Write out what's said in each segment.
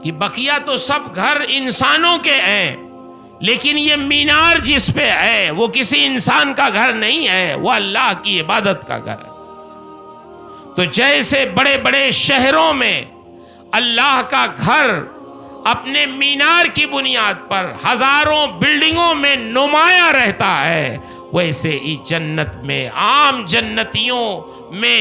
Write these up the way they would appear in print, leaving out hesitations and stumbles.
کہ بقیہ تو سب گھر انسانوں کے ہیں، لیکن یہ مینار جس پہ ہے وہ کسی انسان کا گھر نہیں ہے، وہ اللہ کی عبادت کا گھر ہے۔ تو جیسے بڑے بڑے شہروں میں اللہ کا گھر اپنے مینار کی بنیاد پر ہزاروں بلڈنگوں میں نمایاں رہتا ہے، ویسے ہی جنت میں عام جنتیوں میں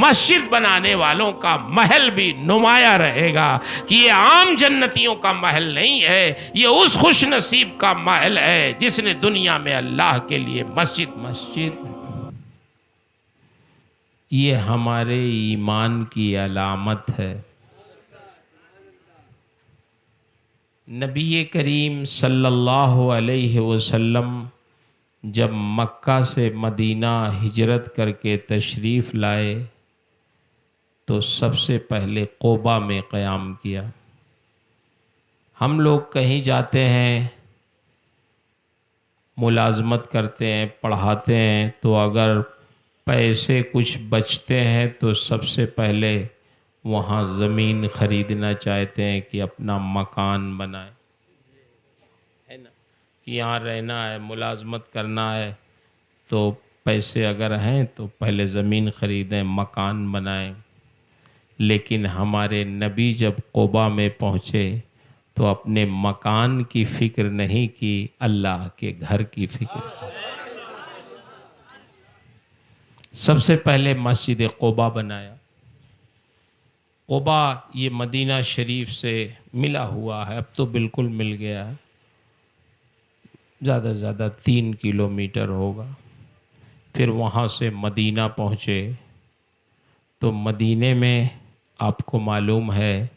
مسجد بنانے والوں کا محل بھی نمایاں رہے گا کہ یہ عام جنتیوں کا محل نہیں ہے، یہ اس خوش نصیب کا محل ہے جس نے دنیا میں اللہ کے لیے مسجد یہ ہمارے ایمان کی علامت ہے۔ نبی کریم صلی اللہ علیہ وسلم جب مکہ سے مدینہ ہجرت کر کے تشریف لائے تو سب سے پہلے قباء میں قیام کیا۔ ہم لوگ کہیں جاتے ہیں، ملازمت کرتے ہیں، پڑھاتے ہیں، تو اگر پیسے کچھ بچتے ہیں تو سب سے پہلے وہاں زمین خریدنا چاہتے ہیں کہ اپنا مکان بنائیں، ہے نا، کہ یہاں رہنا ہے، ملازمت کرنا ہے، تو پیسے اگر ہیں تو پہلے زمین خریدیں، مکان بنائیں۔ لیکن ہمارے نبی جب قباء میں پہنچے تو اپنے مکان کی فکر نہیں کی، اللہ کے گھر کی فکر۔ سب سے پہلے مسجد قباء بنایا۔ قباء یہ مدینہ شریف سے ملا ہوا ہے، اب تو بالکل مل گیا ہے، زیادہ سے زیادہ 3 کلومیٹر ہوگا۔ پھر وہاں سے مدینہ پہنچے تو مدینے میں آپ کو معلوم ہے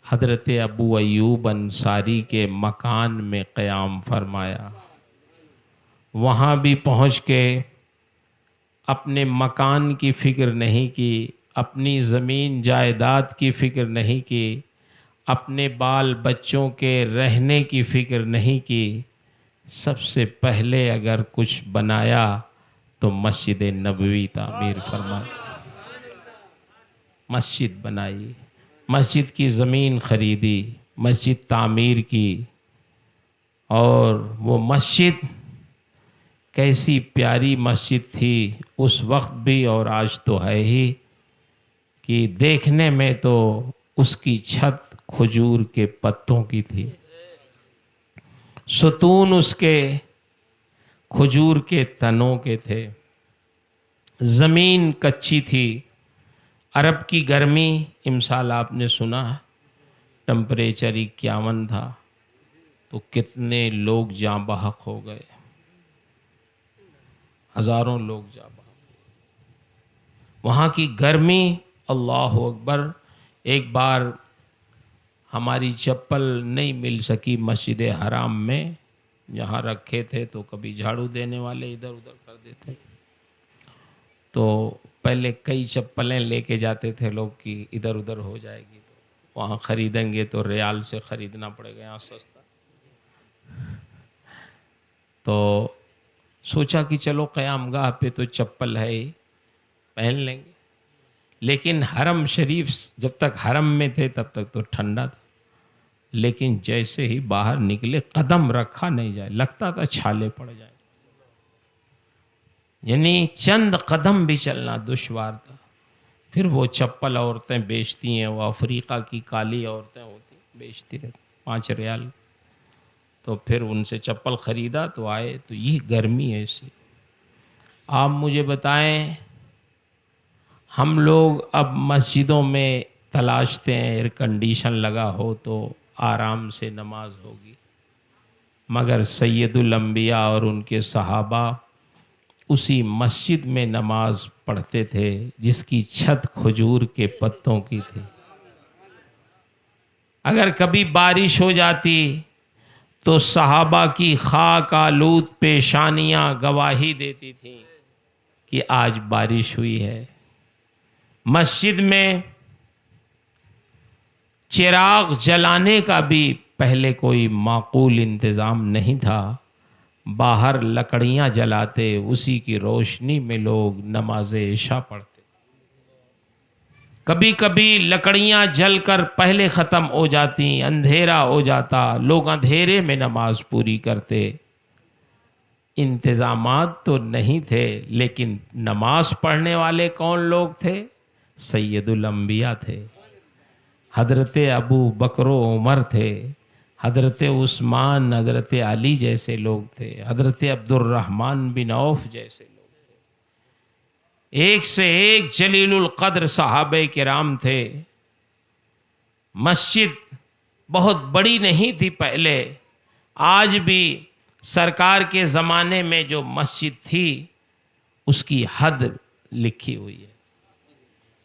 حضرت ابو ایوب انصاری کے مکان میں قیام فرمایا۔ وہاں بھی پہنچ کے اپنے مکان کی فکر نہیں کی، اپنی زمین جائیداد کی فکر نہیں کی، اپنے بال بچوں کے رہنے کی فکر نہیں کی۔ سب سے پہلے اگر کچھ بنایا تو مسجد نبوی تعمیر فرمائی، مسجد بنائی، مسجد کی زمین خریدی، مسجد تعمیر کی۔ اور وہ مسجد کیسی پیاری مسجد تھی اس وقت بھی اور آج تو ہے ہی، کہ دیکھنے میں تو اس کی چھت کھجور کے پتوں کی تھی، ستون اس کے کھجور کے تنوں کے تھے، زمین کچی تھی۔ عرب کی گرمی امسال آپ نے سنا ٹمپریچر 51 تھا، تو کتنے لوگ جاں بحق ہو گئے، ہزاروں لوگ جاں بحق۔ وہاں کی گرمی، اللہ اکبر۔ ایک بار ہماری چپل نہیں مل سکی مسجد حرام میں، جہاں رکھے تھے تو کبھی جھاڑو دینے والے ادھر ادھر کر دیتے، تو پہلے کئی چپلیں لے کے جاتے تھے لوگ کہ ادھر ادھر ہو جائے گی، تو وہاں خریدیں گے تو ریال سے خریدنا پڑے گا، یہاں سستا۔ تو سوچا کہ چلو قیام گاہ پہ تو چپل ہے ہی، پہن لیں گے۔ لیکن حرم شریف جب تک حرم میں تھے تب تک تو ٹھنڈا تھا، لیکن جیسے ہی باہر نکلے قدم رکھا نہیں جائے، لگتا تھا چھالے پڑ جائیں، یعنی چند قدم بھی چلنا دشوار تھا۔ پھر وہ چپل عورتیں بیچتی ہیں، وہ افریقہ کی کالی عورتیں ہوتی بیچتی رہتی، 5 ریال۔ تو پھر ان سے چپل خریدا تو آئے، تو یہ گرمی ایسی۔ آپ مجھے بتائیں، ہم لوگ اب مسجدوں میں تلاشتے ہیں ایئر کنڈیشن لگا ہو تو آرام سے نماز ہوگی، مگر سید الانبیاء اور ان کے صحابہ اسی مسجد میں نماز پڑھتے تھے جس کی چھت کھجور کے پتوں کی تھی۔ اگر کبھی بارش ہو جاتی تو صحابہ کی خاک آلود پیشانیاں گواہی دیتی تھیں کہ آج بارش ہوئی ہے۔ مسجد میں چراغ جلانے کا بھی پہلے کوئی معقول انتظام نہیں تھا، باہر لکڑیاں جلاتے، اسی کی روشنی میں لوگ نماز عشاء پڑھتے۔ کبھی کبھی لکڑیاں جل کر پہلے ختم ہو جاتی، اندھیرا ہو جاتا، لوگ اندھیرے میں نماز پوری کرتے۔ انتظامات تو نہیں تھے، لیکن نماز پڑھنے والے کون لوگ تھے؟ سید الانبیاء تھے، حضرت ابو بکر و عمر تھے، حضرت عثمان، حضرت علی جیسے لوگ تھے، حضرت عبد الرحمن بن عوف جیسے لوگ تھے، ایک سے ایک جلیل القدر صحابہ کرام تھے۔ مسجد بہت بڑی نہیں تھی پہلے، آج بھی سرکار کے زمانے میں جو مسجد تھی اس کی حد لکھی ہوئی ہے،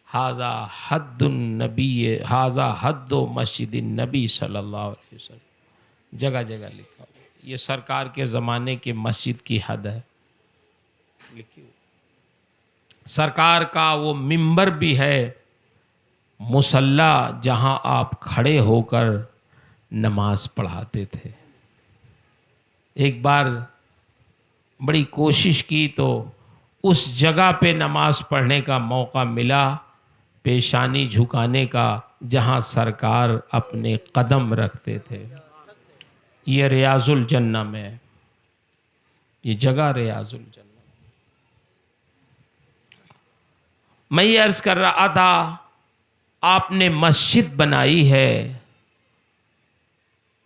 ھذا حد النبی، ھذا حد و مسجد النبی صلی اللہ علیہ وسلم، جگہ جگہ لکھا ہوا ہے، یہ سرکار کے زمانے کی مسجد کی حد ہے لکھی ہوئی۔ سرکار کا وہ منبر بھی ہے، مصلی جہاں آپ کھڑے ہو کر نماز پڑھاتے تھے۔ ایک بار بڑی کوشش کی تو اس جگہ پہ نماز پڑھنے کا موقع ملا، پیشانی جھکانے کا، جہاں سرکار اپنے قدم رکھتے تھے۔ یہ ریاض الجنہ میں ہے، یہ جگہ ریاض الجنہ۔ میں یہ عرض کر رہا تھا، آپ نے مسجد بنائی ہے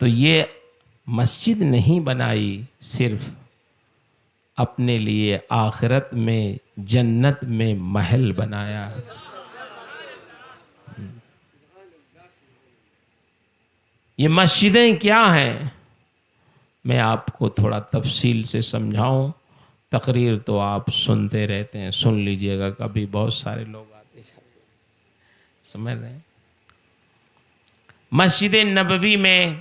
تو یہ مسجد نہیں بنائی صرف، اپنے لیے آخرت میں جنت میں محل بنایا۔ یہ مسجدیں کیا ہیں؟ میں آپ کو تھوڑا تفصیل سے سمجھاؤں، تقریر تو آپ سنتے رہتے ہیں، سن لیجئے گا، کبھی بہت سارے لوگ آتے جاتے ہیں، سمجھ رہے ہیں؟ مسجد نبوی میں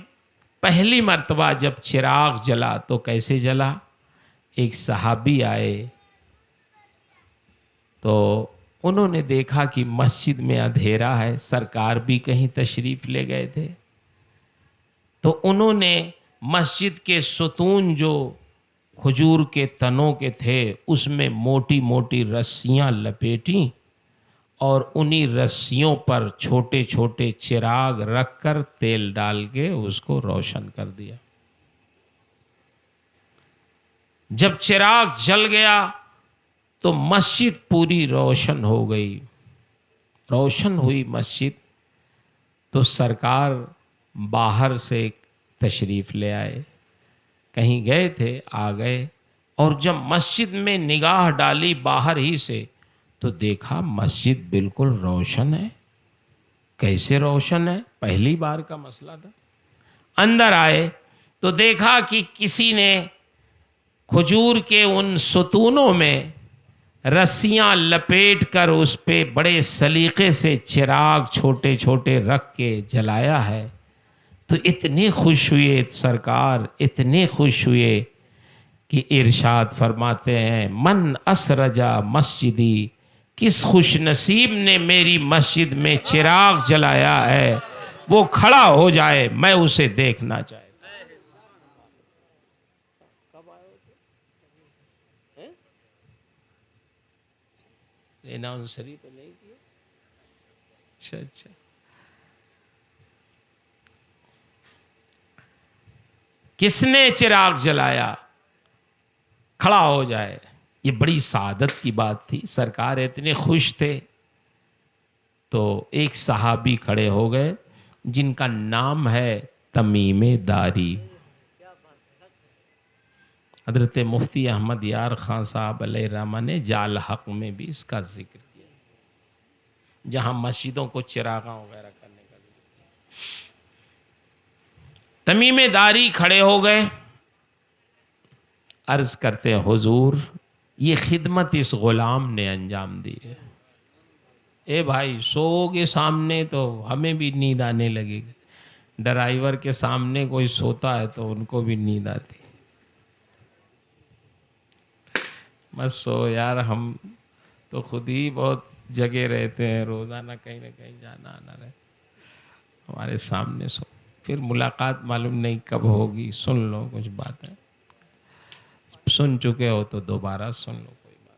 پہلی مرتبہ جب چراغ جلا تو کیسے جلا؟ ایک صحابی آئے تو انہوں نے دیکھا کہ مسجد میں اندھیرا ہے، سرکار بھی کہیں تشریف لے گئے تھے، تو انہوں نے مسجد کے ستون جو کھجور کے تنوں کے تھے اس میں موٹی موٹی رسیاں لپیٹیں اور انہی رسیوں پر چھوٹے چھوٹے چراغ رکھ کر تیل ڈال کے اس کو روشن کر دیا۔ جب چراغ جل گیا تو مسجد پوری روشن ہو گئی، روشن ہوئی مسجد تو سرکار باہر سے تشریف لے آئے، کہیں گئے تھے آ گئے، اور جب مسجد میں نگاہ ڈالی باہر ہی سے تو دیکھا مسجد بالکل روشن ہے۔ کیسے روشن ہے؟ پہلی بار کا مسئلہ تھا۔ اندر آئے تو دیکھا کہ کسی نے کھجور کے ان ستونوں میں رسیاں لپیٹ کر اس پہ بڑے سلیقے سے چراغ چھوٹے چھوٹے رکھ کے جلایا ہے۔ تو اتنے خوش ہوئے سرکار، اتنے خوش ہوئے کہ ارشاد فرماتے ہیں، من اسرجا مسجدی، کس خوش نصیب نے میری مسجد میں چراغ جلایا ہے وہ کھڑا ہو جائے، میں اسے دیکھنا چاہتا ہوں۔ اناؤنسری تو نہیں کیا؟ اچھا اچھا۔ کس نے چراغ جلایا کھڑا ہو جائے، یہ بڑی سعادت کی بات تھی۔ سرکار اتنے خوش تھے تو ایک صحابی کھڑے ہو گئے جن کا نام ہے تمیم داری۔ حضرت مفتی احمد یار خان صاحب علیہ الرحمہ نے جال حق میں بھی اس کا ذکر کیا، جہاں مسجدوں کو چراغاں وغیرہ کرنے کا ذکر۔ تمیم داری کھڑے ہو گئے، عرض کرتے ہیں حضور یہ خدمت اس غلام نے انجام دی ہے۔ اے بھائی سو کے سامنے تو ہمیں بھی نیند آنے لگے گی، ڈرائیور کے سامنے کوئی سوتا ہے تو ان کو بھی نیند آتی۔ مت سو یار، ہم تو خود ہی بہت جگے رہتے ہیں، روزانہ کہیں نہ کہیں جانا آنا رہتا، ہمارے سامنے سو، پھر ملاقات معلوم نہیں کب ہوگی، سن لو کچھ بات ہے، سن چکے ہو تو دوبارہ سن لو کوئی بات۔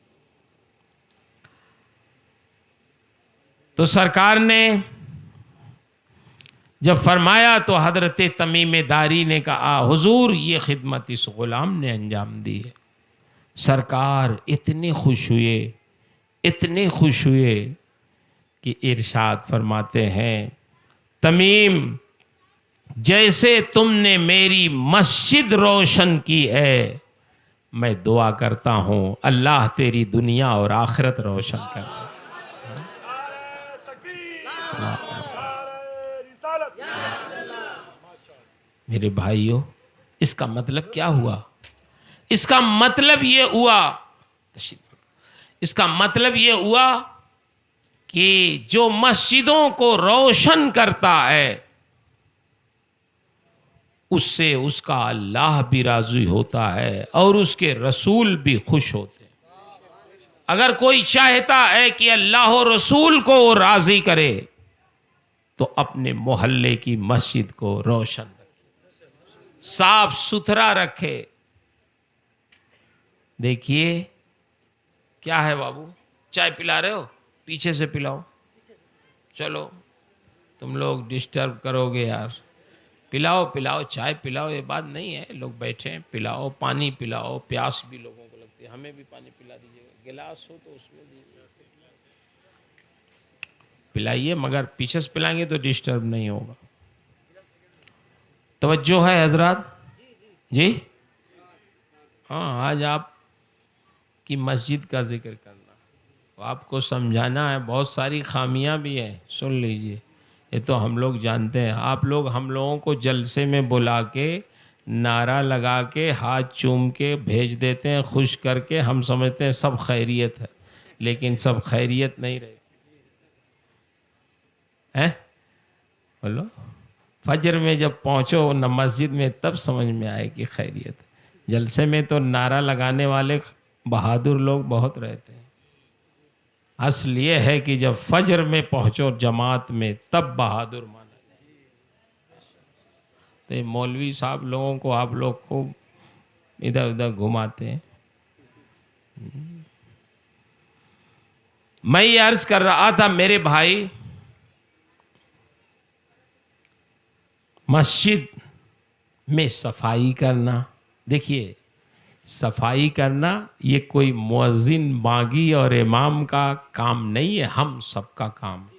تو سرکار نے جب فرمایا تو حضرت تمیم داری نے کہا حضور یہ خدمت اس غلام نے انجام دی ہے۔ سرکار اتنے خوش ہوئے کہ ارشاد فرماتے ہیں تمیم جیسے تم نے میری مسجد روشن کی ہے میں دعا کرتا ہوں اللہ تیری دنیا اور آخرت روشن کر دے۔ میرے بھائیو اس کا مطلب کیا ہوا؟ اس کا مطلب یہ ہوا کہ جو مسجدوں کو روشن کرتا ہے اس سے اس کا اللہ بھی راضی ہوتا ہے اور اس کے رسول بھی خوش ہوتے ہیں۔ اگر کوئی چاہتا ہے کہ اللہ و رسول کو وہ راضی کرے تو اپنے محلے کی مسجد کو روشن رکھے، صاف ستھرا رکھے۔ دیکھیے کیا ہے بابو، چائے پلا رہے ہو؟ پیچھے سے پلاؤ، چلو تم لوگ ڈسٹرب کرو گے یار، پلاؤ چائے پلاؤ، یہ بات نہیں ہے، لوگ بیٹھے ہیں، پلاؤ، پانی پلاؤ، پیاس بھی لوگوں کو لگتی ہے، ہمیں بھی پانی پلا دیجیے گا، گلاس ہو تو اس میں دیجیے، پلائیے، مگر پیچھے سے پلائیں گے تو ڈسٹرب نہیں ہوگا۔ توجہ ہے حضرات؟ جی ہاں، آج آپ کی مسجد کا ذکر کرنا، آپ کو سمجھانا ہے، بہت ساری خامیاں بھی ہیں، سن لیجئے، یہ تو ہم لوگ جانتے ہیں۔ آپ لوگ ہم لوگوں کو جلسے میں بلا کے نعرہ لگا کے ہاتھ چوم کے بھیج دیتے ہیں، خوش کر کے، ہم سمجھتے ہیں سب خیریت ہے، لیکن سب خیریت نہیں رہے ہیں۔ بولو، فجر میں جب پہنچو نہ مسجد میں تب سمجھ میں آئے کہ خیریت ہے، جلسے میں تو نعرہ لگانے والے بہادر لوگ بہت رہتے ہیں۔ اصل یہ ہے کہ جب فجر میں پہنچو جماعت میں تب بہادر مانا جائے۔ تو یہ مولوی صاحب لوگوں کو آپ لوگ خوب ادھر ادھر گھماتے ہیں۔ میں یہ عرض کر رہا تھا میرے بھائی، مسجد میں صفائی کرنا، دیکھیے صفائی کرنا یہ کوئی مؤذن باغی اور امام کا کام نہیں ہے، ہم سب کا کام ہے۔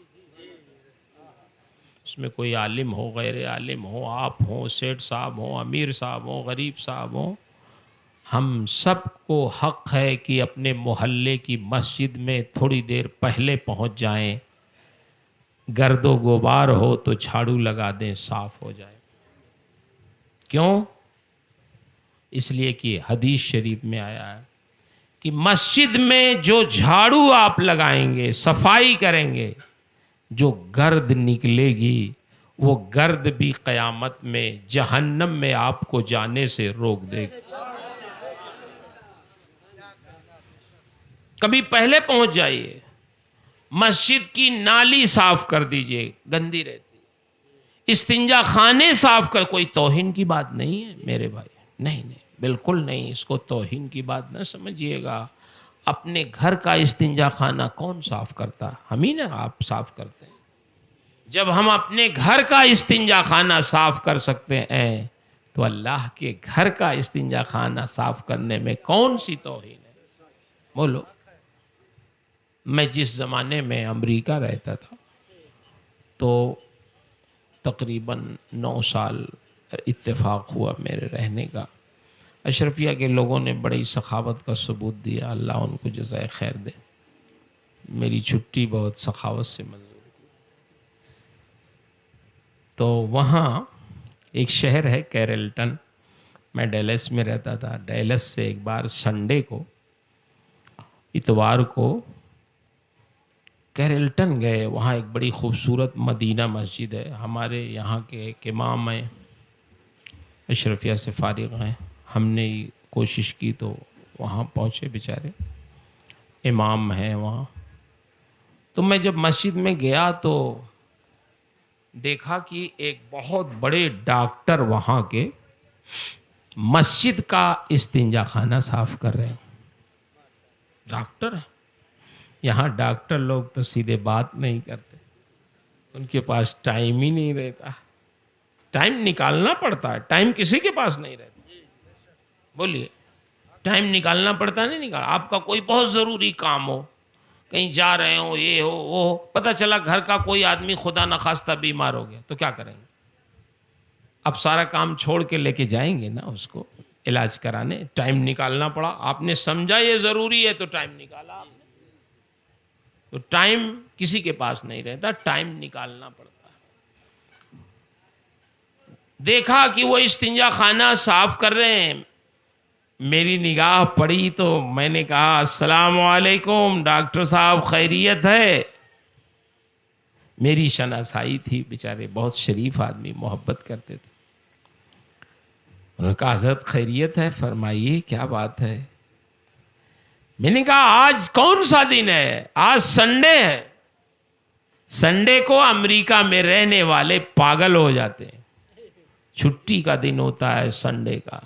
اس میں کوئی عالم ہو، غیر عالم ہو، آپ ہوں، سیٹھ صاحب ہوں، امیر صاحب ہوں، غریب صاحب ہوں، ہم سب کو حق ہے کہ اپنے محلے کی مسجد میں تھوڑی دیر پہلے پہنچ جائیں، گرد و غبار ہو تو جھاڑو لگا دیں، صاف ہو جائے۔ کیوں؟ اس لیے کہ حدیث شریف میں آیا ہے کہ مسجد میں جو جھاڑو آپ لگائیں گے، صفائی کریں گے، جو گرد نکلے گی وہ گرد بھی قیامت میں جہنم میں آپ کو جانے سے روک دے گی۔ کبھی پہلے پہنچ جائیے، مسجد کی نالی صاف کر دیجئے، گندی رہتی، استنجا خانے صاف کر، کوئی توہین کی بات نہیں ہے میرے بھائی، نہیں بالکل نہیں، اس کو توہین کی بات نہ سمجھیے گا۔ اپنے گھر کا استنجا خانہ کون صاف کرتا؟ ہم ہی نا، آپ صاف کرتے ہیں۔ جب ہم اپنے گھر کا استنجا خانہ صاف کر سکتے ہیں تو اللہ کے گھر کا استنجا خانہ صاف کرنے میں کون سی توہین ہے؟ بولو۔ میں جس زمانے میں امریکہ رہتا تھا تو تقریباً 9 سال اتفاق ہوا میرے رہنے کا۔ اشرفیہ کے لوگوں نے بڑی سخاوت کا ثبوت دیا، اللہ ان کو جزائے خیر دے، میری چھٹی بہت سخاوت سے منظور کی۔ تو وہاں ایک شہر ہے کیرلٹن، میں ڈیلس میں رہتا تھا، ڈیلس سے ایک بار سنڈے کو، اتوار کو کیرلٹن گئے، وہاں ایک بڑی خوبصورت مدینہ مسجد ہے، ہمارے یہاں کے ایک امام ہیں، اشرفیہ سے فارغ ہیں، ہم نے کوشش کی تو وہاں پہنچے، بیچارے امام ہیں وہاں۔ تو میں جب مسجد میں گیا تو دیکھا کہ ایک بہت بڑے ڈاکٹر وہاں کے مسجد کا استنجا خانہ صاف کر رہے ہیں، ڈاکٹر ہیں۔ یہاں ڈاکٹر لوگ تو سیدھے بات نہیں کرتے، ان کے پاس ٹائم ہی نہیں رہتا، ٹائم نکالنا پڑتا ہے، ٹائم کسی کے پاس نہیں رہتا. بولیے، ٹائم نکالنا پڑتا نہیں نکال. آپ کا کوئی بہت ضروری کام ہو، کہیں جا رہے ہو، یہ ہو وہ ہو، پتہ چلا گھر کا کوئی آدمی خدا نخواستہ بیمار ہو گیا، تو کیا کریں گے؟ اب سارا کام چھوڑ کے لے کے جائیں گے نا اس کو علاج کرانے. ٹائم نکالنا پڑا، آپ نے سمجھا یہ ضروری ہے تو ٹائم نکالا آپ نے. تو ٹائم کسی کے پاس نہیں رہتا، ٹائم نکالنا پڑتا. دیکھا کہ وہ استنجا خانہ صاف کر رہے ہیں، میری نگاہ پڑی تو میں نے کہا السلام علیکم ڈاکٹر صاحب، خیریت ہے؟ میری شناسائی تھی، بیچارے بہت شریف آدمی، محبت کرتے تھے. انہوں نے کہا حضرت خیریت ہے؟ فرمائیے کیا بات ہے. میں نے کہا آج کون سا دن ہے؟ آج سنڈے ہے. سنڈے کو امریکہ میں رہنے والے پاگل ہو جاتے ہیں، چھٹی کا دن ہوتا ہے سنڈے کا.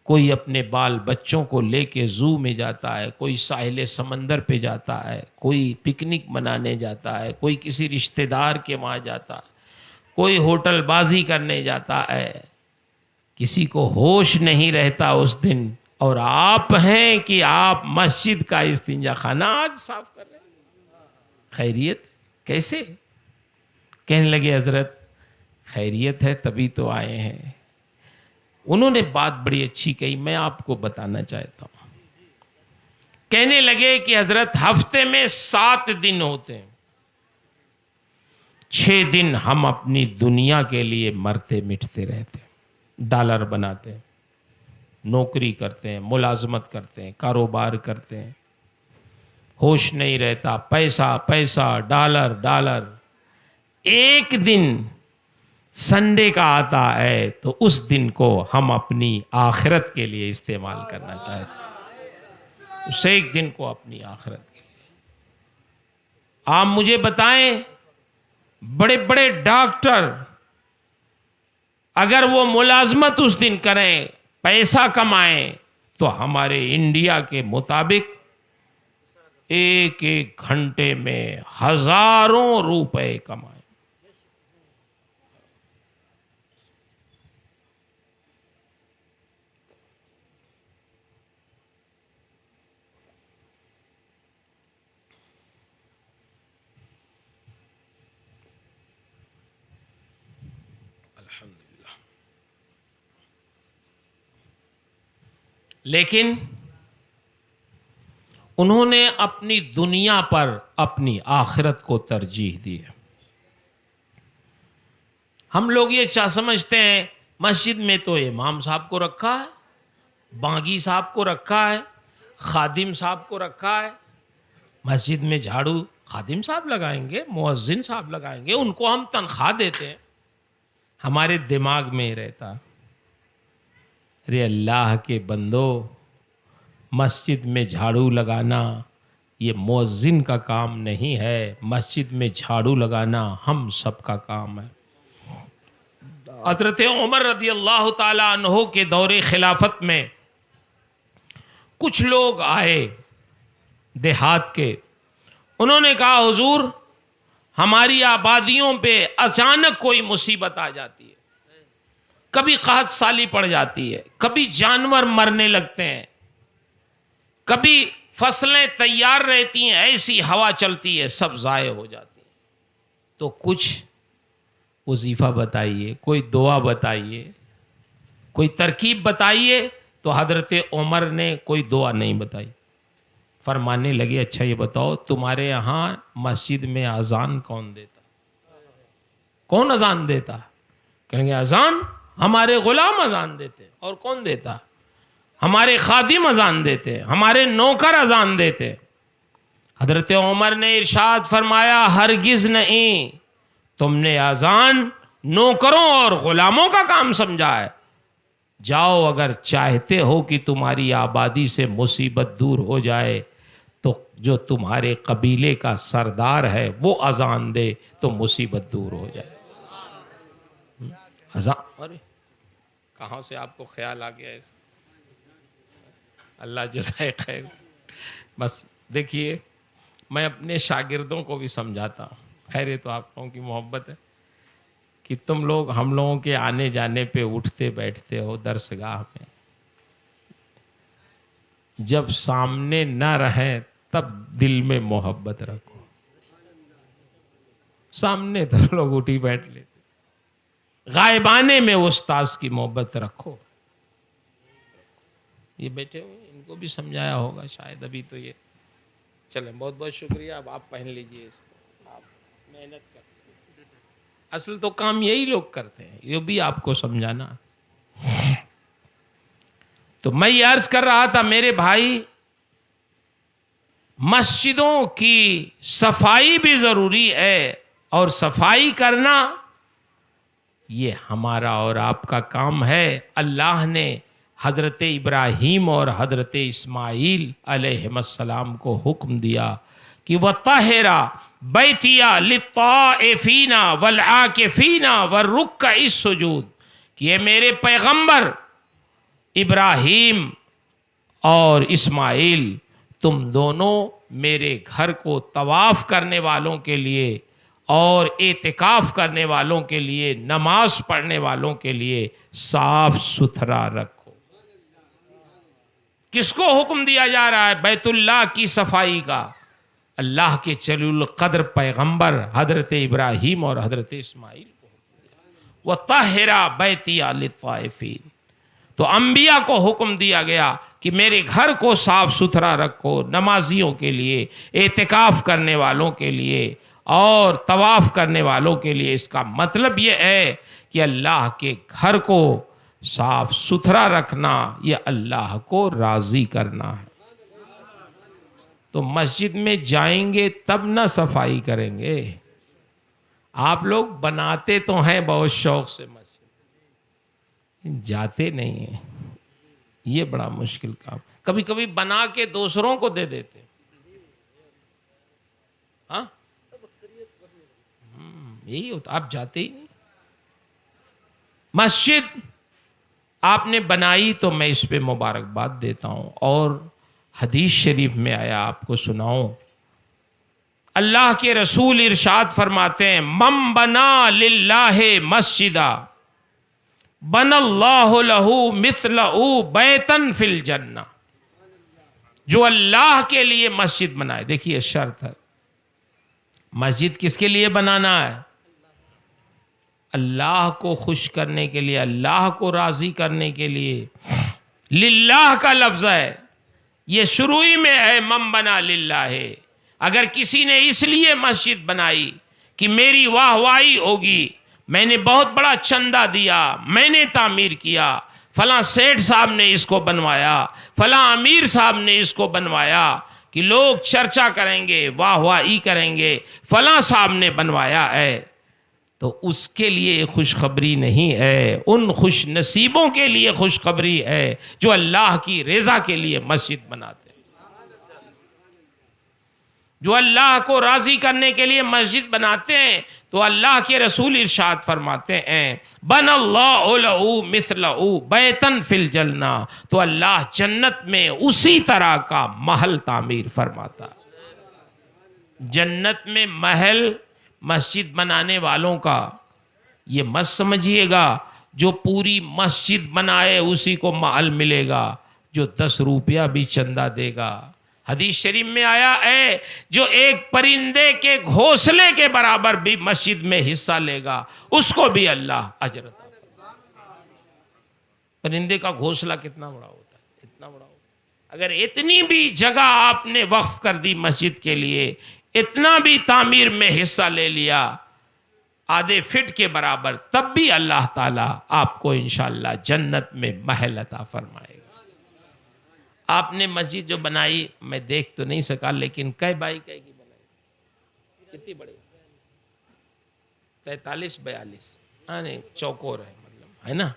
کوئی اپنے بال بچوں کو لے کے زو میں جاتا ہے، کوئی ساحل سمندر پہ جاتا ہے، کوئی پکنک منانے جاتا ہے، کوئی کسی رشتہ دار کے وہاں جاتا ہے، کوئی ہوٹل بازی کرنے جاتا ہے. کسی کو ہوش نہیں رہتا اس دن، اور آپ ہیں کہ آپ مسجد کا استنجا خانہ آج صاف کر رہے ہیں. خیریت کیسے؟ کہنے لگے حضرت خیریت ہے تبھی تو آئے ہیں. انہوں نے بات بڑی اچھی کہی، میں آپ کو بتانا چاہتا ہوں. کہنے لگے کہ حضرت ہفتے میں 7 دن ہوتے ہیں، 6 دن ہم اپنی دنیا کے لیے مرتے مٹتے رہتے ہیں، ڈالر بناتے ہیں، نوکری کرتے ہیں، ملازمت کرتے ہیں، کاروبار کرتے ہیں، ہوش نہیں رہتا، پیسہ پیسہ، ڈالر ڈالر. ایک دن سنڈے کا آتا ہے تو اس دن کو ہم اپنی آخرت کے لیے استعمال کرنا چاہتے ہیں، اس ایک دن کو اپنی آخرت کے لیے. آپ مجھے بتائیں، بڑے بڑے ڈاکٹر اگر وہ ملازمت اس دن کریں، پیسہ کمائیں، تو ہمارے انڈیا کے مطابق ایک ایک گھنٹے میں ہزاروں روپے کمائیں. لیکن انہوں نے اپنی دنیا پر اپنی آخرت کو ترجیح دی ہے. ہم لوگ یہ سمجھتے ہیں مسجد میں تو امام صاحب کو رکھا ہے، بانگی صاحب کو رکھا ہے، خادم صاحب کو رکھا ہے. مسجد میں جھاڑو خادم صاحب لگائیں گے، مؤذن صاحب لگائیں گے، ان کو ہم تنخواہ دیتے ہیں. ہمارے دماغ میں رہتا رے اللہ کے بندو، مسجد میں جھاڑو لگانا یہ مؤذن کا کام نہیں ہے، مسجد میں جھاڑو لگانا ہم سب کا کام ہے. حضرت عمر رضی اللہ تعالی عنہ کے دور خلافت میں کچھ لوگ آئے دیہات کے، انہوں نے کہا حضور ہماری آبادیوں پہ اچانک کوئی مصیبت آ جاتی ہے، کبھی قحط سالی پڑ جاتی ہے، کبھی جانور مرنے لگتے ہیں، کبھی فصلیں تیار رہتی ہیں، ایسی ہوا چلتی ہے سب ضائع ہو جاتی ہیں. تو کچھ وظیفہ بتائیے، کوئی دعا بتائیے، کوئی ترکیب بتائیے. تو حضرت عمر نے کوئی دعا نہیں بتائی. فرمانے لگے اچھا یہ بتاؤ تمہارے یہاں مسجد میں اذان کون دیتا؟ کون اذان دیتا؟ کہیں گے اذان ہمارے غلام اذان دیتے. اور کون دیتا؟ ہمارے خادم اذان دیتے، ہمارے نوکر اذان دیتے. حضرت عمر نے ارشاد فرمایا ہرگز نہیں، تم نے اذان نوکروں اور غلاموں کا کام سمجھا ہے. جاؤ اگر چاہتے ہو کہ تمہاری آبادی سے مصیبت دور ہو جائے تو جو تمہارے قبیلے کا سردار ہے وہ اذان دے تو مصیبت دور ہو جائے. اذان، ارے کہاں سے آپ کو خیال آ گیا ایسا؟ اللہ جزائے خیر. بس دیکھیے میں اپنے شاگردوں کو بھی سمجھاتا ہوں، خیر یہ تو آپ لوگوں کی محبت ہے، کہ تم لوگ ہم لوگوں کے آنے جانے پہ اٹھتے بیٹھتے ہو درسگاہ میں، جب سامنے نہ رہیں تب دل میں محبت رکھو، سامنے تو لوگ اٹھی بیٹھ لیتے، غائبانے میں استاذ کی محبت رکھو۔ یہ بیٹھے ہوئے ان کو بھی سمجھایا ہوگا شاید، ابھی تو یہ چلیں، بہت بہت شکریہ۔ اب آپ پہن لیجئے اس کو، آپ محنت کرتے ہیں، اصل تو کام یہی لوگ کرتے ہیں، یہ بھی آپ کو سمجھانا۔ تو میں یہ عرض کر رہا تھا میرے بھائی، مسجدوں کی صفائی بھی ضروری ہے، اور صفائی کرنا یہ ہمارا اور آپ کا کام ہے۔ اللہ نے حضرت ابراہیم اور حضرت اسماعیل علیہ السلام کو حکم دیا کہ وَطَهِّرَ بَيْتِيَ لِلطَّائِفِينَ وَالْعَاكِفِينَ وَالرُّكَّعِ السُّجُودِ، کہ یہ میرے پیغمبر ابراہیم اور اسماعیل تم دونوں میرے گھر کو طواف کرنے والوں کے لیے اور اعتکاف کرنے والوں کے لیے، نماز پڑھنے والوں کے لیے صاف ستھرا رکھو۔ کس کو حکم دیا جا رہا ہے؟ بیت اللہ کی صفائی کا۔ اللہ کے جلیل القدر پیغمبر حضرت ابراہیم اور حضرت اسماعیل کو وَطَهِّرَ بَيْتِيَ لِلطَّائِفِينَ، تو انبیاء کو حکم دیا گیا کہ میرے گھر کو صاف ستھرا رکھو، نمازیوں کے لیے، اعتکاف کرنے والوں کے لیے اور طواف کرنے والوں کے لیے۔ اس کا مطلب یہ ہے کہ اللہ کے گھر کو صاف ستھرا رکھنا یہ اللہ کو راضی کرنا ہے۔ تو مسجد میں جائیں گے تب نہ صفائی کریں گے۔ آپ لوگ بناتے تو ہیں بہت شوق سے مسجد، جاتے نہیں ہیں، یہ بڑا مشکل کام۔ کبھی کبھی بنا کے دوسروں کو دے دیتے، ہاں یہی ہوتا، آپ جاتے ہی نہیں۔ مسجد آپ نے بنائی تو میں اس پہ مبارکباد دیتا ہوں، اور حدیث شریف میں آیا آپ کو سناؤں، اللہ کے رسول ارشاد فرماتے ہیں من بنا للہ مسجدا بن اللہ لہ مثلہ بیتن فی الجنہ، جو اللہ کے لیے مسجد بنائے، دیکھیے شرط ہے، مسجد کس کے لیے بنانا ہے؟ اللہ کو خوش کرنے کے لیے، اللہ کو راضی کرنے کے لیے۔ للہ کا لفظ ہے، یہ شروعی میں ہے، من بنا للہ ہے۔ اگر کسی نے اس لیے مسجد بنائی کہ میری واہ واہی ہوگی، میں نے بہت بڑا چندہ دیا، میں نے تعمیر کیا، فلاں سیٹھ صاحب نے اس کو بنوایا، فلاں امیر صاحب نے اس کو بنوایا، کہ لوگ چرچا کریں گے، واہ واہی کریں گے، فلاں صاحب نے بنوایا ہے، تو اس کے لیے خوشخبری نہیں ہے، ان خوش نصیبوں کے لیے خوشخبری ہے جو اللہ کی رضا کے لیے مسجد بناتے ہیں، جو اللہ کو راضی کرنے کے لیے مسجد بناتے ہیں۔ تو اللہ کے رسول ارشاد فرماتے ہیں بن اللہ لہ مثلہ بیتن فی الجنہ، تو اللہ جنت میں اسی طرح کا محل تعمیر فرماتا ہے۔ جنت میں محل مسجد بنانے والوں کا، یہ مت سمجھیے گا جو پوری مسجد بنائے اسی کو محل ملے گا، جو 10 روپیہ بھی چندہ دے گا۔ حدیث شریف میں آیا ہے جو ایک پرندے کے گھونسلے کے برابر بھی مسجد میں حصہ لے گا، اس کو بھی اللہ اجر عطا فرمائے گا۔ پرندے کا گھونسلہ کتنا بڑا ہوتا ہے، اتنا بڑا ہوتا ہے۔ اگر اتنی بھی جگہ آپ نے وقف کر دی مسجد کے لیے، اتنا بھی تعمیر میں حصہ لے لیا آدھے فٹ کے برابر، تب بھی اللہ تعالیٰ آپ کو انشاءاللہ جنت میں محل عطا فرمائے گا۔ آپ نے مسجد جو بنائی میں دیکھ تو نہیں سکا، لیکن کئی بائی کئی کی بنائی، کتنی بڑی؟ 43-42 نہیں چوکور ہے، مطلب ہے نا۔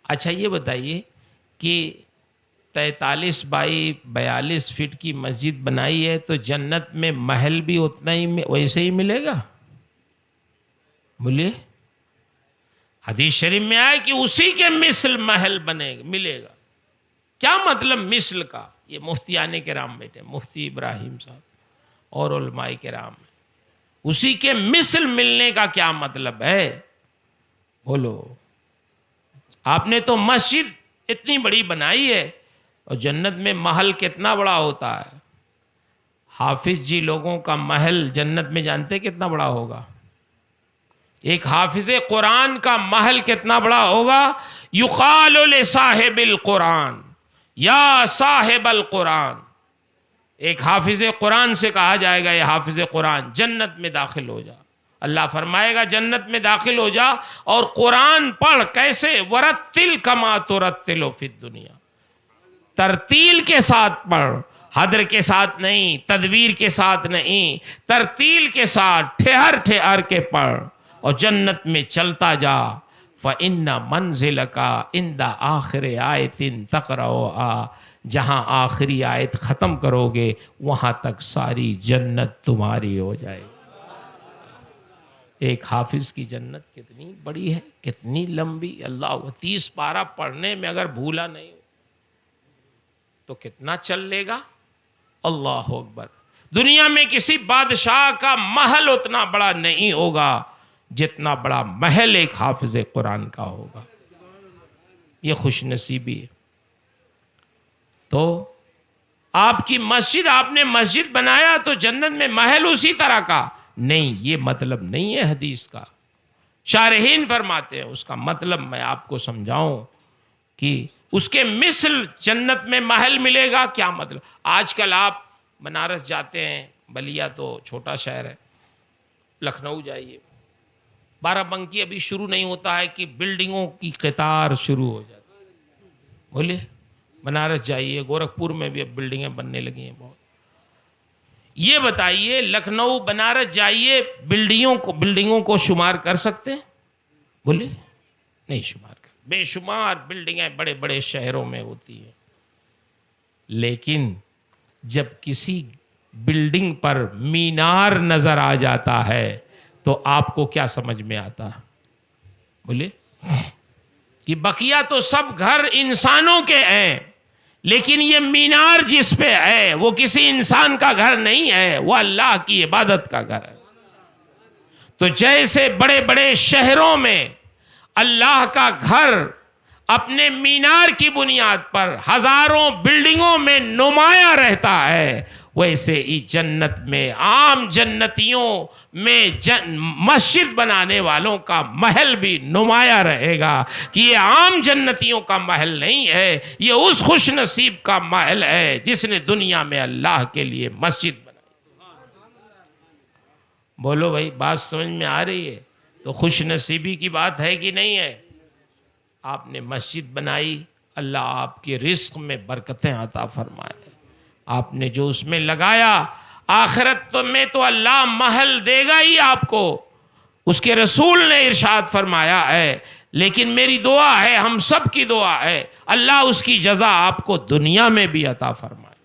اچھا یہ بتائیے کہ 43 بائی 42 فٹ کی مسجد بنائی ہے تو جنت میں محل بھی اتنا ہی ویسے ہی ملے گا؟ بولیے، حدیث شریف میں آئے کہ اسی کے مثل محل ملے گا۔ کیا مطلب مثل کا؟ یہ مفتیان کرام بیٹھے، مفتی ابراہیم صاحب اور علماء کرام ہیں. اسی کے مثل ملنے کا کیا مطلب ہے؟ بولو. آپ نے تو مسجد اتنی بڑی بنائی ہے، اور جنت میں محل کتنا بڑا ہوتا ہے. حافظ جی لوگوں کا محل جنت میں جانتے کتنا بڑا ہوگا؟ ایک حافظ قرآن کا محل کتنا بڑا ہوگا؟ یقال لصاحب القرآن یا صاحب القرآن. ایک حافظ قرآن سے کہا جائے گا یہ حافظ قرآن جنت میں داخل ہو جا. اللہ فرمائے گا جنت میں داخل ہو جا اور قرآن پڑھ. کیسے؟ ورتل کما ترتل فی الدنیا. ترتیل کے ساتھ پڑھ، حدر کے ساتھ نہیں، تدویر کے ساتھ نہیں، ترتیل کے ساتھ ٹھہر ٹھہر کے پڑھ اور جنت میں چلتا جا. فَإِنَّ مَنزِلَكَ عِنْدَ آخِرِ آیَةٍ تَقْرَؤُهَا. جہاں آخری آیت ختم کرو گے وہاں تک ساری جنت تمہاری ہو جائے گی. ایک حافظ کی جنت کتنی بڑی ہے، کتنی لمبی. اللہ 30 پارہ پڑھنے میں اگر بھولا نہیں ہو تو کتنا چل لے گا. اللہ اکبر. دنیا میں کسی بادشاہ کا محل اتنا بڑا نہیں ہوگا جتنا بڑا محل ایک حافظ قرآن کا ہوگا. یہ خوش نصیبی ہے. تو آپ کی مسجد، آپ نے مسجد بنایا تو جنت میں محل اسی طرح کا نہیں، یہ مطلب نہیں ہے حدیث کا. شارحین فرماتے ہیں اس کا مطلب میں آپ کو سمجھاؤں کہ اس کے مثل جنت میں محل ملے گا. کیا مطلب؟ آج کل آپ بنارس جاتے ہیں، بلیا تو چھوٹا شہر ہے، لکھنؤ جائیے، بارہ بنکی ابھی شروع نہیں ہوتا ہے کہ بلڈنگوں کی قطار شروع ہو جاتی. بولے بنارس جائیے، گورکھپور میں بھی اب بلڈنگیں بننے لگی ہیں بہت. یہ بتائیے لکھنؤ بنارس جائیے، بلڈنگوں کو شمار کر سکتے ہیں؟ بولے نہیں شمار کر. بے شمار بلڈنگیں بڑے بڑے شہروں میں ہوتی ہیں. لیکن جب کسی بلڈنگ پر مینار نظر آ جاتا ہے تو آپ کو کیا سمجھ میں آتا؟ بولے کہ بقیہ تو سب گھر انسانوں کے ہیں، لیکن یہ مینار جس پہ ہے وہ کسی انسان کا گھر نہیں ہے، وہ اللہ کی عبادت کا گھر ہے. تو جیسے بڑے بڑے شہروں میں اللہ کا گھر اپنے مینار کی بنیاد پر ہزاروں بلڈنگوں میں نمایاں رہتا ہے، ویسے ہی جنت میں عام جنتیوں میں مسجد بنانے والوں کا محل بھی نمایاں رہے گا کہ یہ عام جنتیوں کا محل نہیں ہے، یہ اس خوش نصیب کا محل ہے جس نے دنیا میں اللہ کے لیے مسجد بنائی. بولو بھائی بات سمجھ میں آ رہی ہے؟ تو خوش نصیبی کی بات ہے کہ نہیں ہے؟ آپ نے مسجد بنائی، اللہ آپ کے رزق میں برکتیں عطا فرمائے. آپ نے جو اس میں لگایا آخرت میں تو اللہ محل دے گا ہی آپ کو. اس کے رسول نے ارشاد فرمایا ہے، لیکن میری دعا ہے، ہم سب کی دعا ہے، اللہ اس کی جزا آپ کو دنیا میں بھی عطا فرمائے،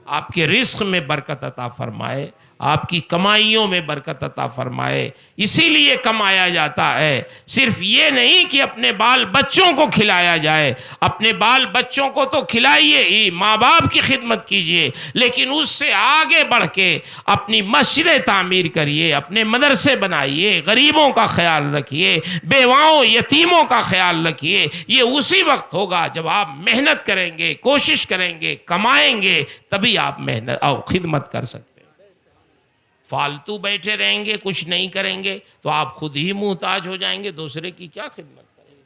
آپ کے رزق میں برکت عطا فرمائے، آپ کی کمائیوں میں برکت عطا فرمائے. اسی لیے کمایا جاتا ہے. صرف یہ نہیں کہ اپنے بال بچوں کو کھلایا جائے، اپنے بال بچوں کو تو کھلائیے ہی، ماں باپ کی خدمت کیجئے، لیکن اس سے آگے بڑھ کے اپنی مسجدیں تعمیر کریے، اپنے مدرسے بنائیے، غریبوں کا خیال رکھیے، بیواؤں یتیموں کا خیال رکھیے. یہ اسی وقت ہوگا جب آپ محنت کریں گے، کوشش کریں گے، کمائیں گے، تبھی آپ محنت اور خدمت کر سکتے ہیں. فالتو بیٹھے رہیں گے، کچھ نہیں کریں گے تو آپ خود ہی محتاج ہو جائیں گے، دوسرے کی کیا خدمت کریں گے.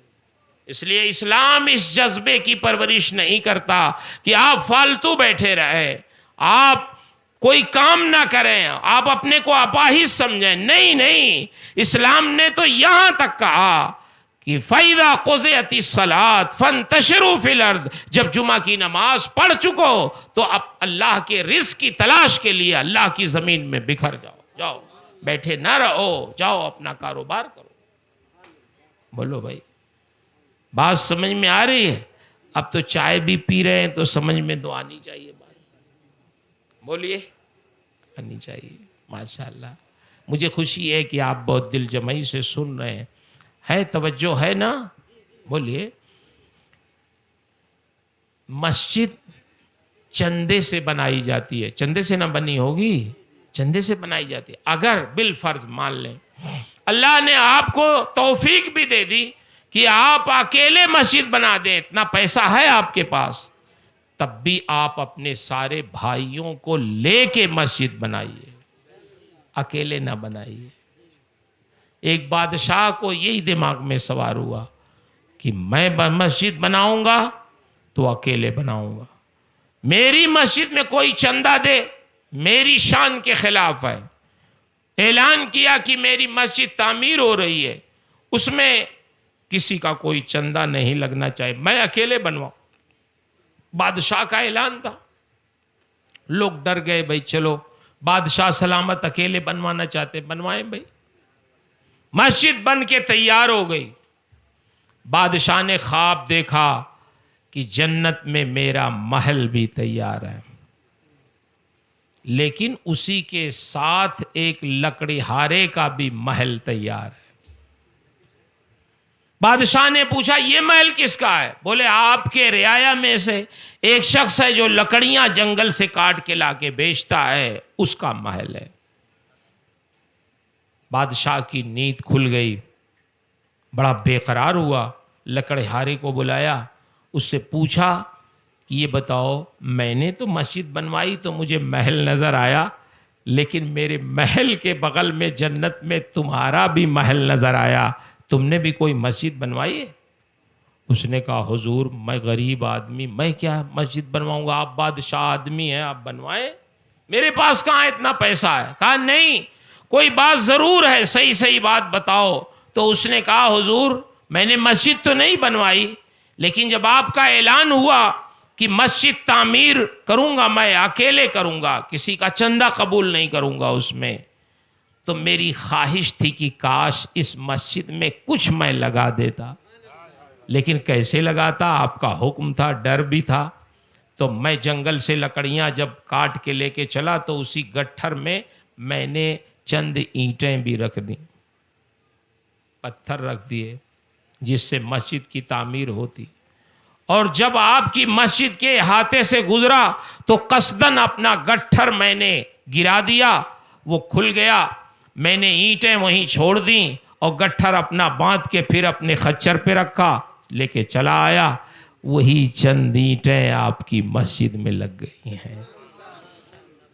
اس لیے اسلام اس جذبے کی پرورش نہیں کرتا کہ آپ فالتو بیٹھے رہیں، آپ کوئی کام نہ کریں، آپ اپنے کو اپاہج سمجھیں. نہیں، اسلام نے تو یہاں تک کہا کہ فَإِذَا قُضِيَتِ الصَّلَاةُ فَانتَشِرُوا فِي الْأَرْضِ. جب جمعہ کی نماز پڑھ چکو تو اب اللہ کے رزق کی تلاش کے لیے اللہ کی زمین میں بکھر جاؤ، بیٹھے نہ رہو، جاؤ اپنا کاروبار کرو. بولو بھائی بات سمجھ میں آ رہی ہے؟ اب تو چائے بھی پی رہے ہیں تو سمجھ میں تو آنی چاہیے بات. بولیے آنی چاہیے. ماشاءاللہ مجھے خوشی ہے کہ آپ بہت دل جمعی سے سن رہے ہیں. ہے توجہ ہے نا؟ بولیے. مسجد چندے سے بنائی جاتی ہے، چندے سے نہ بنی ہوگی. چندے سے بنائی جاتی ہے. اگر بالفرض مان لیں اللہ نے آپ کو توفیق بھی دے دی کہ آپ اکیلے مسجد بنا دیں، اتنا پیسہ ہے آپ کے پاس، تب بھی آپ اپنے سارے بھائیوں کو لے کے مسجد بنائیے، اکیلے نہ بنائیے. ایک بادشاہ کو یہی دماغ میں سوار ہوا کہ میں مسجد بناؤں گا تو اکیلے بناؤں گا، میری مسجد میں کوئی چندہ دے میری شان کے خلاف ہے. اعلان کیا کہ میری مسجد تعمیر ہو رہی ہے، اس میں کسی کا کوئی چندہ نہیں لگنا چاہیے، میں اکیلے بنواؤں. بادشاہ کا اعلان تھا. لوگ ڈر گئے، بھائی چلو بادشاہ سلامت اکیلے بنوانا چاہتے بنوائیں بھائی. مسجد بن کے تیار ہو گئی. بادشاہ نے خواب دیکھا کہ جنت میں میرا محل بھی تیار ہے، لیکن اسی کے ساتھ ایک لکڑی ہارے کا بھی محل تیار ہے. بادشاہ نے پوچھا یہ محل کس کا ہے؟ بولے آپ کے رعایا میں سے ایک شخص ہے جو لکڑیاں جنگل سے کاٹ کے لا کے بیچتا ہے، اس کا محل ہے. بادشاہ کی نیند کھل گئی، بڑا بے قرار ہوا. لکڑی ہارے کو بلایا، اس سے پوچھا کہ یہ بتاؤ میں نے تو مسجد بنوائی تو مجھے محل نظر آیا، لیکن میرے محل کے بغل میں جنت میں تمہارا بھی محل نظر آیا، تم نے بھی کوئی مسجد بنوائی ہے؟ اس نے کہا حضور میں غریب آدمی، میں کیا مسجد بنواؤں گا، آپ بادشاہ آدمی ہیں، آپ بنوائیں، میرے پاس کہاں اتنا پیسہ ہے. کہا نہیں کوئی بات ضرور ہے، صحیح بات بتاؤ. تو اس نے کہا حضور میں نے مسجد تو نہیں بنوائی، لیکن جب آپ کا اعلان ہوا کہ مسجد تعمیر کروں گا میں اکیلے کروں گا، کسی کا چندہ قبول نہیں کروں گا اس میں، تو میری خواہش تھی کہ کاش اس مسجد میں کچھ میں لگا دیتا. لیکن کیسے لگاتا، آپ کا حکم تھا، ڈر بھی تھا. تو میں جنگل سے لکڑیاں جب کاٹ کے لے کے چلا تو اسی گٹھر میں نے چند اینٹیں بھی رکھ دیں، پتھر رکھ دیے جس سے مسجد کی تعمیر ہوتی. اور جب آپ کی مسجد کے احاطے سے گزرا تو قصدن اپنا گٹھر میں نے گرا دیا، وہ کھل گیا، میں نے اینٹیں وہیں چھوڑ دیں اور گٹھر اپنا باندھ کے پھر اپنے خچر پہ رکھا، لے کے چلا آیا. وہی چند اینٹیں آپ کی مسجد میں لگ گئی ہیں.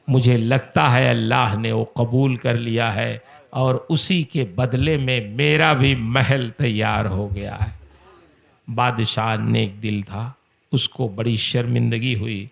مجھے لگتا ہے اللہ نے وہ قبول کر لیا ہے اور اسی کے بدلے میں میرا بھی محل تیار ہو گیا ہے. بادشاہ نیک دل تھا، اس کو بڑی شرمندگی ہوئی.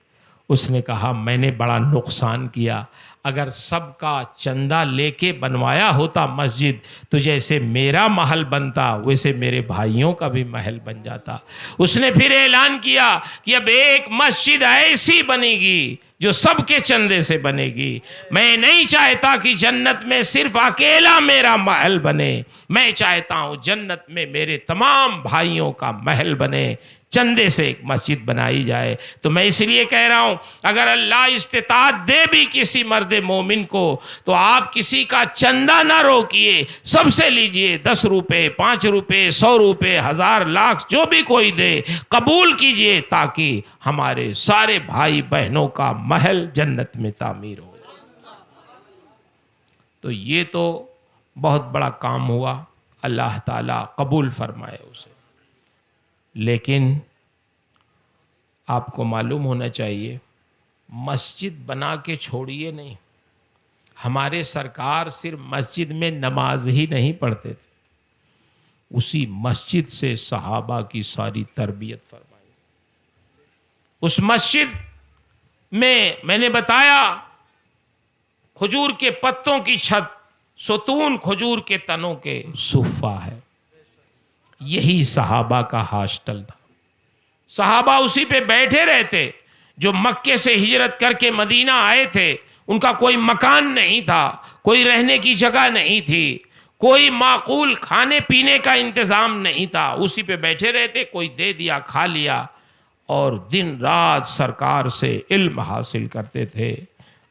اس نے کہا میں نے بڑا نقصان کیا، اگر سب کا چندہ لے کے بنوایا ہوتا مسجد تو جیسے میرا محل بنتا ویسے میرے بھائیوں کا بھی محل بن جاتا. اس نے پھر اعلان کیا کہ اب ایک مسجد ایسی بنے گی جو سب کے چندے سے بنے گی. میں نہیں چاہتا کہ جنت میں صرف اکیلا میرا محل بنے، میں چاہتا ہوں جنت میں میرے تمام بھائیوں کا محل بنے، چندے سے ایک مسجد بنائی جائے. تو میں اس لیے کہہ رہا ہوں اگر اللہ استطاعت دے بھی کسی مرد مومن کو تو آپ کسی کا چندہ نہ روکیے، سب سے لیجئے، 10 روپے 5 روپے 100 روپے 1000 لاکھ جو بھی کوئی دے قبول کیجئے، تاکہ ہمارے سارے بھائی بہنوں کا محل جنت میں تعمیر ہو جائے. تو یہ تو بہت بڑا کام ہوا، اللہ تعالیٰ قبول فرمائے اسے. لیکن آپ کو معلوم ہونا چاہیے مسجد بنا کے چھوڑیے نہیں. ہمارے سرکار صرف مسجد میں نماز ہی نہیں پڑھتے تھے، اسی مسجد سے صحابہ کی ساری تربیت فرمائی. اس مسجد میں نے بتایا کھجور کے پتوں کی چھت، ستون کھجور کے تنوں کے صفہ ہے. یہی صحابہ کا ہاسٹل تھا. صحابہ اسی پہ بیٹھے رہتے. جو مکے سے ہجرت کر کے مدینہ آئے تھے ان کا کوئی مکان نہیں تھا، کوئی رہنے کی جگہ نہیں تھی، کوئی معقول کھانے پینے کا انتظام نہیں تھا. اسی پہ بیٹھے رہتے، کوئی دے دیا کھا لیا، اور دن رات سرکار سے علم حاصل کرتے تھے.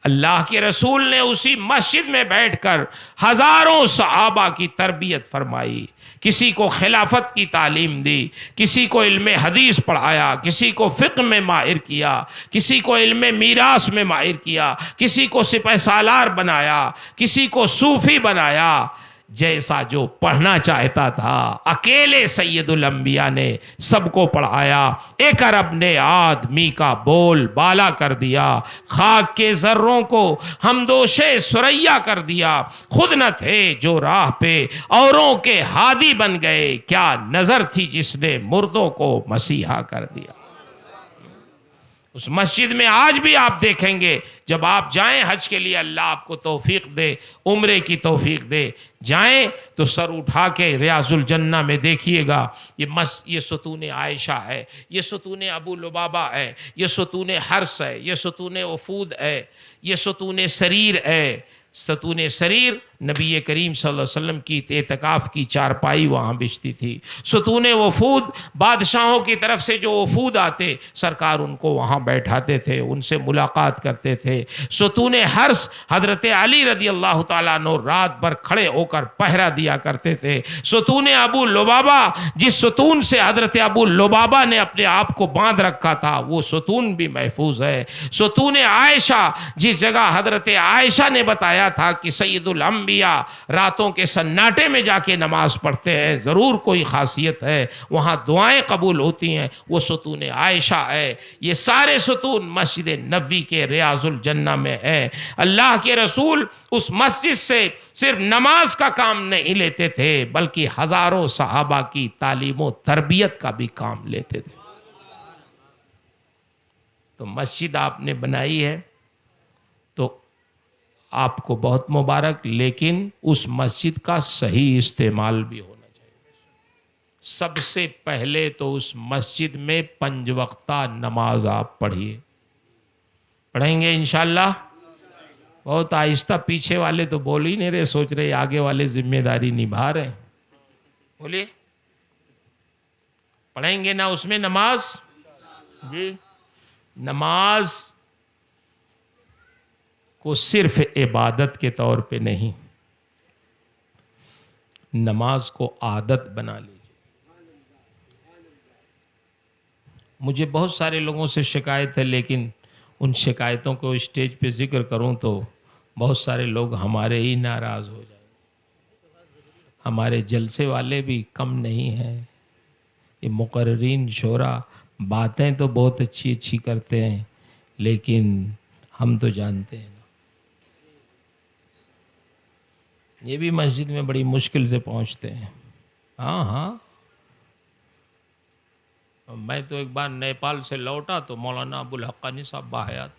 اللہ کے رسول نے اسی مسجد میں بیٹھ کر ہزاروں صحابہ کی تربیت فرمائی، کسی کو خلافت کی تعلیم دی، کسی کو علم حدیث پڑھایا، کسی کو فقہ میں ماہر کیا، کسی کو علم میراث میں ماہر کیا، کسی کو سپہ سالار بنایا، کسی کو صوفی بنایا، جیسا جو پڑھنا چاہتا تھا اکیلے سید الانبیاء نے سب کو پڑھایا۔ ایک ارب نے آدمی کا بول بالا کر دیا، خاک کے ذروں کو ہمدوشے سریا کر دیا، خود نہ تھے جو راہ پہ اوروں کے ہادی بن گئے، کیا نظر تھی جس نے مردوں کو مسیحا کر دیا۔ اس مسجد میں آج بھی آپ دیکھیں گے، جب آپ جائیں حج کے لیے، اللہ آپ کو توفیق دے، عمرے کی توفیق دے، جائیں تو سر اٹھا کے ریاض الجنہ میں دیکھیے گا، یہ ستون عائشہ ہے، یہ ستون ابو لبابہ ہے، یہ ستون حرس ہے، یہ ستون وفود ہے، یہ ستون سریر ہے۔ ستون سریر نبی کریم صلی اللہ علیہ وسلم کی اعتکاف کی چارپائی وہاں بچتی تھی۔ ستون وفود بادشاہوں کی طرف سے جو وفود آتے، سرکار ان کو وہاں بیٹھاتے تھے، ان سے ملاقات کرتے تھے۔ ستون حرس حضرت علی رضی اللہ تعالیٰ عنہ رات بھر کھڑے ہو کر پہرا دیا کرتے تھے۔ ستون ابو لبابہ، جس ستون سے حضرت ابو لبابہ نے اپنے آپ کو باندھ رکھا تھا، وہ ستون بھی محفوظ ہے۔ ستون عائشہ، جس جگہ حضرت عائشہ نے بتایا تھا کہ سید الانبیاء راتوں کے سناٹے میں جا کے نماز پڑھتے ہیں، ضرور کوئی خاصیت ہے، وہاں دعائیں قبول ہوتی ہیں، وہ ستون عائشہ ہے۔ یہ سارے ستون مسجد نبوی کے ریاض الجنہ میں ہے۔ اللہ کے رسول اس مسجد سے صرف نماز کا کام نہیں لیتے تھے، بلکہ ہزاروں صحابہ کی تعلیم و تربیت کا بھی کام لیتے تھے۔ تو مسجد آپ نے بنائی ہے تو آپ کو بہت مبارک، لیکن اس مسجد کا صحیح استعمال بھی ہونا چاہیے۔ سب سے پہلے تو اس مسجد میں 5 وقتہ نماز آپ پڑھیے، پڑھیں گے انشاءاللہ؟ بہت آہستہ، پیچھے والے تو بول ہی نہیں رہے، سوچ رہے آگے والے ذمہ داری نبھا رہے ہیں۔ بولیے، پڑھیں گے نا اس میں نماز؟ جی، نماز کو صرف عبادت کے طور پہ نہیں، نماز کو عادت بنا لیجیے۔ مجھے بہت سارے لوگوں سے شکایت ہے، لیکن ان شکایتوں کو اسٹیج پہ ذکر کروں تو بہت سارے لوگ ہمارے ہی ناراض ہو جائیں۔ ہمارے جلسے والے بھی کم نہیں ہیں، یہ مقررین شورا باتیں تو بہت اچھی اچھی کرتے ہیں، لیکن ہم تو جانتے ہیں یہ بھی مسجد میں بڑی مشکل سے پہنچتے ہیں۔ ہاں، میں تو ایک بار نیپال سے لوٹا تو مولانا ابو الحقانی صاحب باحیات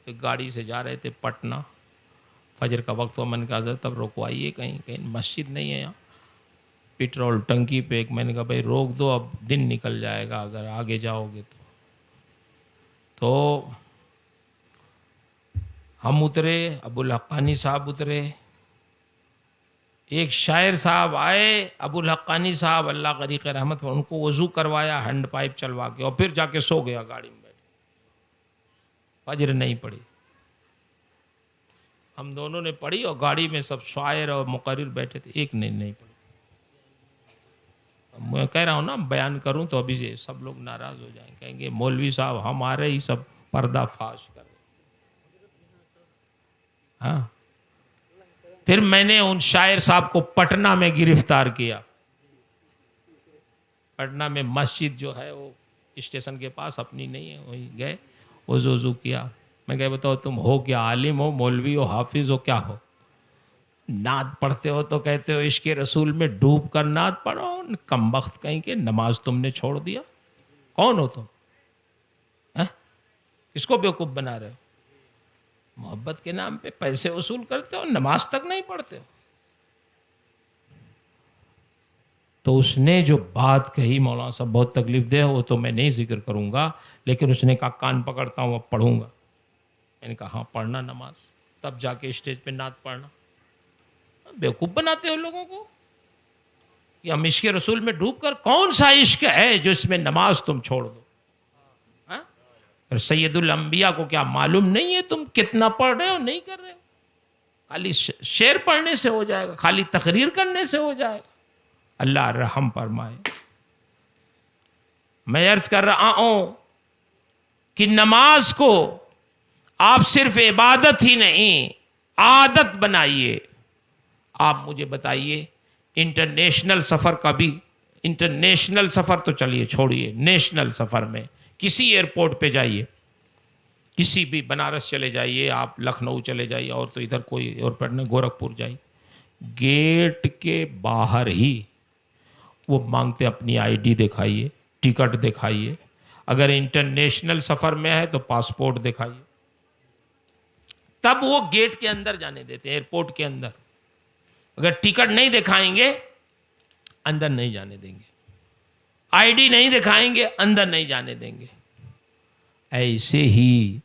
ایک گاڑی سے جا رہے تھے پٹنہ، فجر کا وقت ہوا، میں نے کہا حضرت تب رکوائیے، کہیں مسجد نہیں ہے یہاں، پیٹرول ٹنکی پہ ایک، میں نے کہا بھائی روک دو، اب دن نکل جائے گا اگر آگے جاؤ گے تو ہم اترے، ابو الحقانی صاحب اترے، ایک شاعر صاحب آئے، ابو الحقانی صاحب اللہ غریق رحمت، ان کو وضو کروایا ہینڈ پائپ چلوا کے، اور پھر جا کے سو گیا گاڑی میں بیٹھ، فجر نہیں پڑھی۔ ہم دونوں نے پڑھی اور گاڑی میں سب شاعر اور مقرر بیٹھے تھے، ایک نے نہیں پڑھی۔ میں کہہ رہا ہوں نا، بیان کروں تو ابھی سب لوگ ناراض ہو جائیں، کہیں گے مولوی صاحب ہمارے ہی سب پردہ فاش کر رہے۔ ہاں، پھر میں نے ان شاعر صاحب کو پٹنہ میں گرفتار کیا۔ پٹنہ میں مسجد جو ہے وہ اسٹیشن کے پاس اپنی نہیں ہے، وہیں گئے، وضو کیا۔ میں کہا بتاؤ تم ہو کیا، عالم ہو، مولوی ہو، حافظ ہو، کیا ہو؟ نعت پڑھتے ہو تو کہتے ہو عشق رسول میں ڈوب کر نعت پڑھو، کمبخت کہیں کہ نماز تم نے چھوڑ دیا، کون ہو تم؟ کس کو بیوقوف بنا رہے ہو؟ محبت کے نام پہ پیسے وصول کرتے ہو، نماز تک نہیں پڑھتے ہو۔ تو اس نے جو بات کہی مولانا صاحب بہت تکلیف دہ، وہ تو میں نہیں ذکر کروں گا، لیکن اس نے کہا کان پکڑتا ہوں اب پڑھوں گا۔ میں نے کہا ہاں پڑھنا نماز، تب جا کے اسٹیج پہ نعت پڑھنا۔ بیوقوف بناتے ہو لوگوں کو کہ ہم عشق رسول میں ڈوب کر، کون سا عشق ہے جو اس میں نماز تم چھوڑ دو؟ اور سید الانبیاء کو کیا معلوم نہیں ہے تم کتنا پڑھ رہے ہو نہیں کر رہے ہو؟ خالی شعر پڑھنے سے ہو جائے گا، خالی تقریر کرنے سے ہو جائے گا؟ اللہ رحم فرمائے۔ میں عرض کر رہا ہوں کہ نماز کو آپ صرف عبادت ہی نہیں عادت بنائیے۔ آپ مجھے بتائیے انٹرنیشنل سفر کا بھی، انٹرنیشنل سفر تو چلیے چھوڑیے، نیشنل سفر میں کسی ایئرپورٹ پہ جائیے، کسی بھی بنارس چلے جائیے، آپ لکھنؤ چلے جائیے، اور تو ادھر کوئی ایئرپورٹ نہیں، گورکھپور جائیے، گیٹ کے باہر ہی وہ مانگتے اپنی آئی ڈی دکھائیے، ٹکٹ دکھائیے، اگر انٹرنیشنل سفر میں ہے تو پاسپورٹ دکھائیے، تب وہ گیٹ کے اندر جانے دیتے ہیں، ایئرپورٹ کے اندر۔ اگر ٹکٹ نہیں دکھائیں گے اندر نہیں جانے دیں گے، آئی ڈی نہیں دکھائیں گے اندر نہیں جانے دیں گے۔ ایسے ہی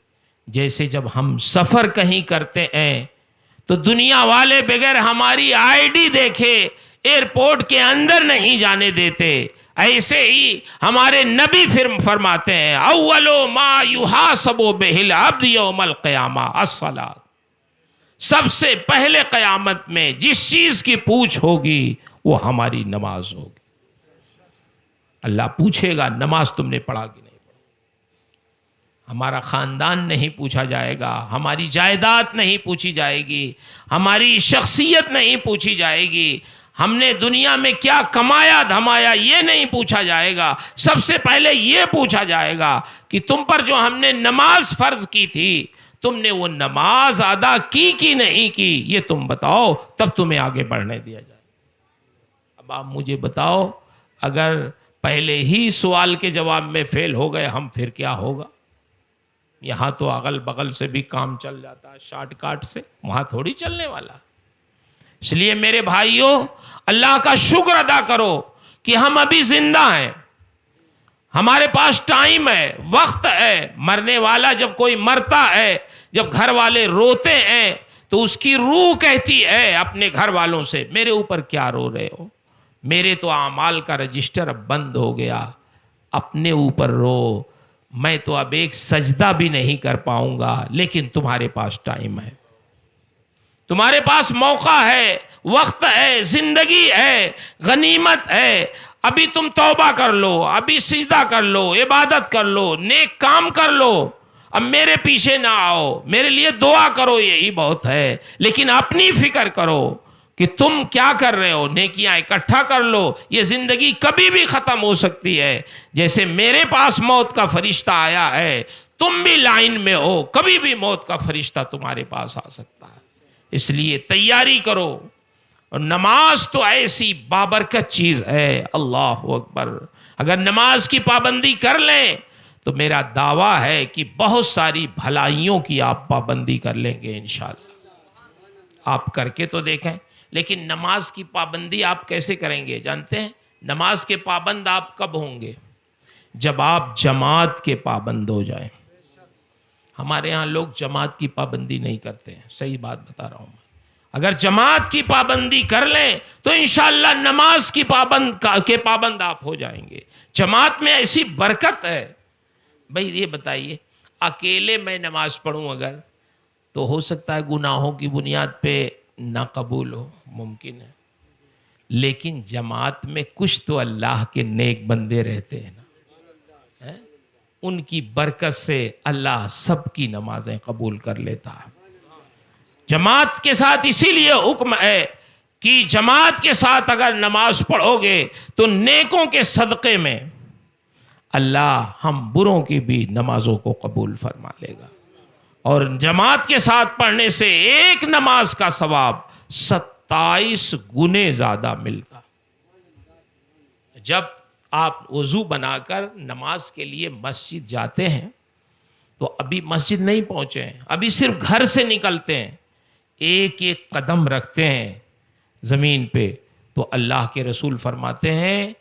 جیسے جب ہم سفر کہیں کرتے ہیں تو دنیا والے بغیر ہماری آئی ڈی دیکھے ایئرپورٹ کے اندر نہیں جانے دیتے، ایسے ہی ہمارے نبی فرماتے ہیں اول ما یحاسب بہ العبد یوم القیامہ الصلاۃ، سب سے پہلے قیامت میں جس چیز کی پوچھ ہوگی وہ ہماری نماز ہوگی۔ اللہ پوچھے گا نماز تم نے پڑھا کہ نہیں پڑھا۔ ہمارا خاندان نہیں پوچھا جائے گا، ہماری جائیداد نہیں پوچھی جائے گی، ہماری شخصیت نہیں پوچھی جائے گی، ہم نے دنیا میں کیا کمایا دھمایا یہ نہیں پوچھا جائے گا۔ سب سے پہلے یہ پوچھا جائے گا کہ تم پر جو ہم نے نماز فرض کی تھی تم نے وہ نماز ادا کی کہ نہیں کی، یہ تم بتاؤ، تب تمہیں آگے بڑھنے دیا جائے۔ اب آپ مجھے بتاؤ اگر پہلے ہی سوال کے جواب میں فیل ہو گئے ہم، پھر کیا ہوگا؟ یہاں تو اگل بغل سے بھی کام چل جاتا ہے شارٹ کٹ سے، وہاں تھوڑی چلنے والا۔ اس لیے میرے بھائیوں اللہ کا شکر ادا کرو کہ ہم ابھی زندہ ہیں، ہمارے پاس ٹائم ہے، وقت ہے۔ مرنے والا جب کوئی مرتا ہے، جب گھر والے روتے ہیں تو اس کی روح کہتی ہے اپنے گھر والوں سے میرے اوپر کیا رو رہے ہو، میرے تو اعمال کا رجسٹر اب بند ہو گیا، اپنے اوپر رو، میں تو اب ایک سجدہ بھی نہیں کر پاؤں گا، لیکن تمہارے پاس ٹائم ہے، تمہارے پاس موقع ہے، وقت ہے، زندگی ہے، غنیمت ہے، ابھی تم توبہ کر لو، ابھی سجدہ کر لو، عبادت کر لو، نیک کام کر لو، اب میرے پیچھے نہ آؤ، میرے لیے دعا کرو، یہی بہت ہے۔ لیکن اپنی فکر کرو کہ تم کیا کر رہے ہو، نیکیاں اکٹھا کر لو، یہ زندگی کبھی بھی ختم ہو سکتی ہے۔ جیسے میرے پاس موت کا فرشتہ آیا ہے، تم بھی لائن میں ہو، کبھی بھی موت کا فرشتہ تمہارے پاس آ سکتا ہے، اس لیے تیاری کرو۔ اور نماز تو ایسی بابرکت چیز ہے، اللہ اکبر، اگر نماز کی پابندی کر لیں تو میرا دعویٰ ہے کہ بہت ساری بھلائیوں کی آپ پابندی کر لیں گے انشاءاللہ۔ آپ کر کے تو دیکھیں۔ لیکن نماز کی پابندی آپ کیسے کریں گے جانتے ہیں؟ نماز کے پابند آپ کب ہوں گے؟ جب آپ جماعت کے پابند ہو جائیں۔ ہمارے ہاں لوگ جماعت کی پابندی نہیں کرتے ہیں، صحیح بات بتا رہا ہوں میں۔ اگر جماعت کی پابندی کر لیں تو انشاءاللہ نماز کی پابند آپ ہو جائیں گے۔ جماعت میں ایسی برکت ہے، بھائی یہ بتائیے اکیلے میں نماز پڑھوں اگر تو ہو سکتا ہے گناہوں کی بنیاد پہ نہ قبول ہو، ممکن ہے، لیکن جماعت میں کچھ تو اللہ کے نیک بندے رہتے ہیں نا، ان کی برکت سے اللہ سب کی نمازیں قبول کر لیتا ہے۔ جماعت کے ساتھ اسی لیے حکم ہے کہ جماعت کے ساتھ اگر نماز پڑھو گے تو نیکوں کے صدقے میں اللہ ہم بروں کی بھی نمازوں کو قبول فرما لے گا، اور جماعت کے ساتھ پڑھنے سے ایک نماز کا ثواب 27 گنے زیادہ ملتا۔ جب آپ وضو بنا کر نماز کے لیے مسجد جاتے ہیں تو ابھی مسجد نہیں پہنچے ہیں، ابھی صرف گھر سے نکلتے ہیں، ایک ایک قدم رکھتے ہیں زمین پہ تو اللہ کے رسول فرماتے ہیں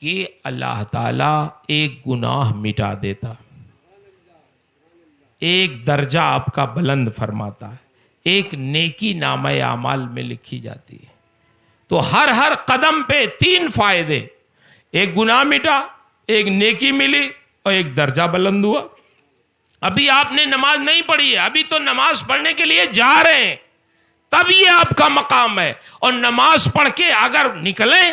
کہ اللہ تعالیٰ ایک گناہ مٹا دیتا، ایک درجہ آپ کا بلند فرماتا ہے، ایک نیکی نامہ اعمال میں لکھی جاتی ہے۔ تو ہر قدم پہ 3 فائدے، ایک گناہ مٹا، ایک نیکی ملی اور ایک درجہ بلند ہوا۔ ابھی آپ نے نماز نہیں پڑھی ہے، ابھی تو نماز پڑھنے کے لیے جا رہے ہیں، تب یہ آپ کا مقام ہے. اور نماز پڑھ کے اگر نکلیں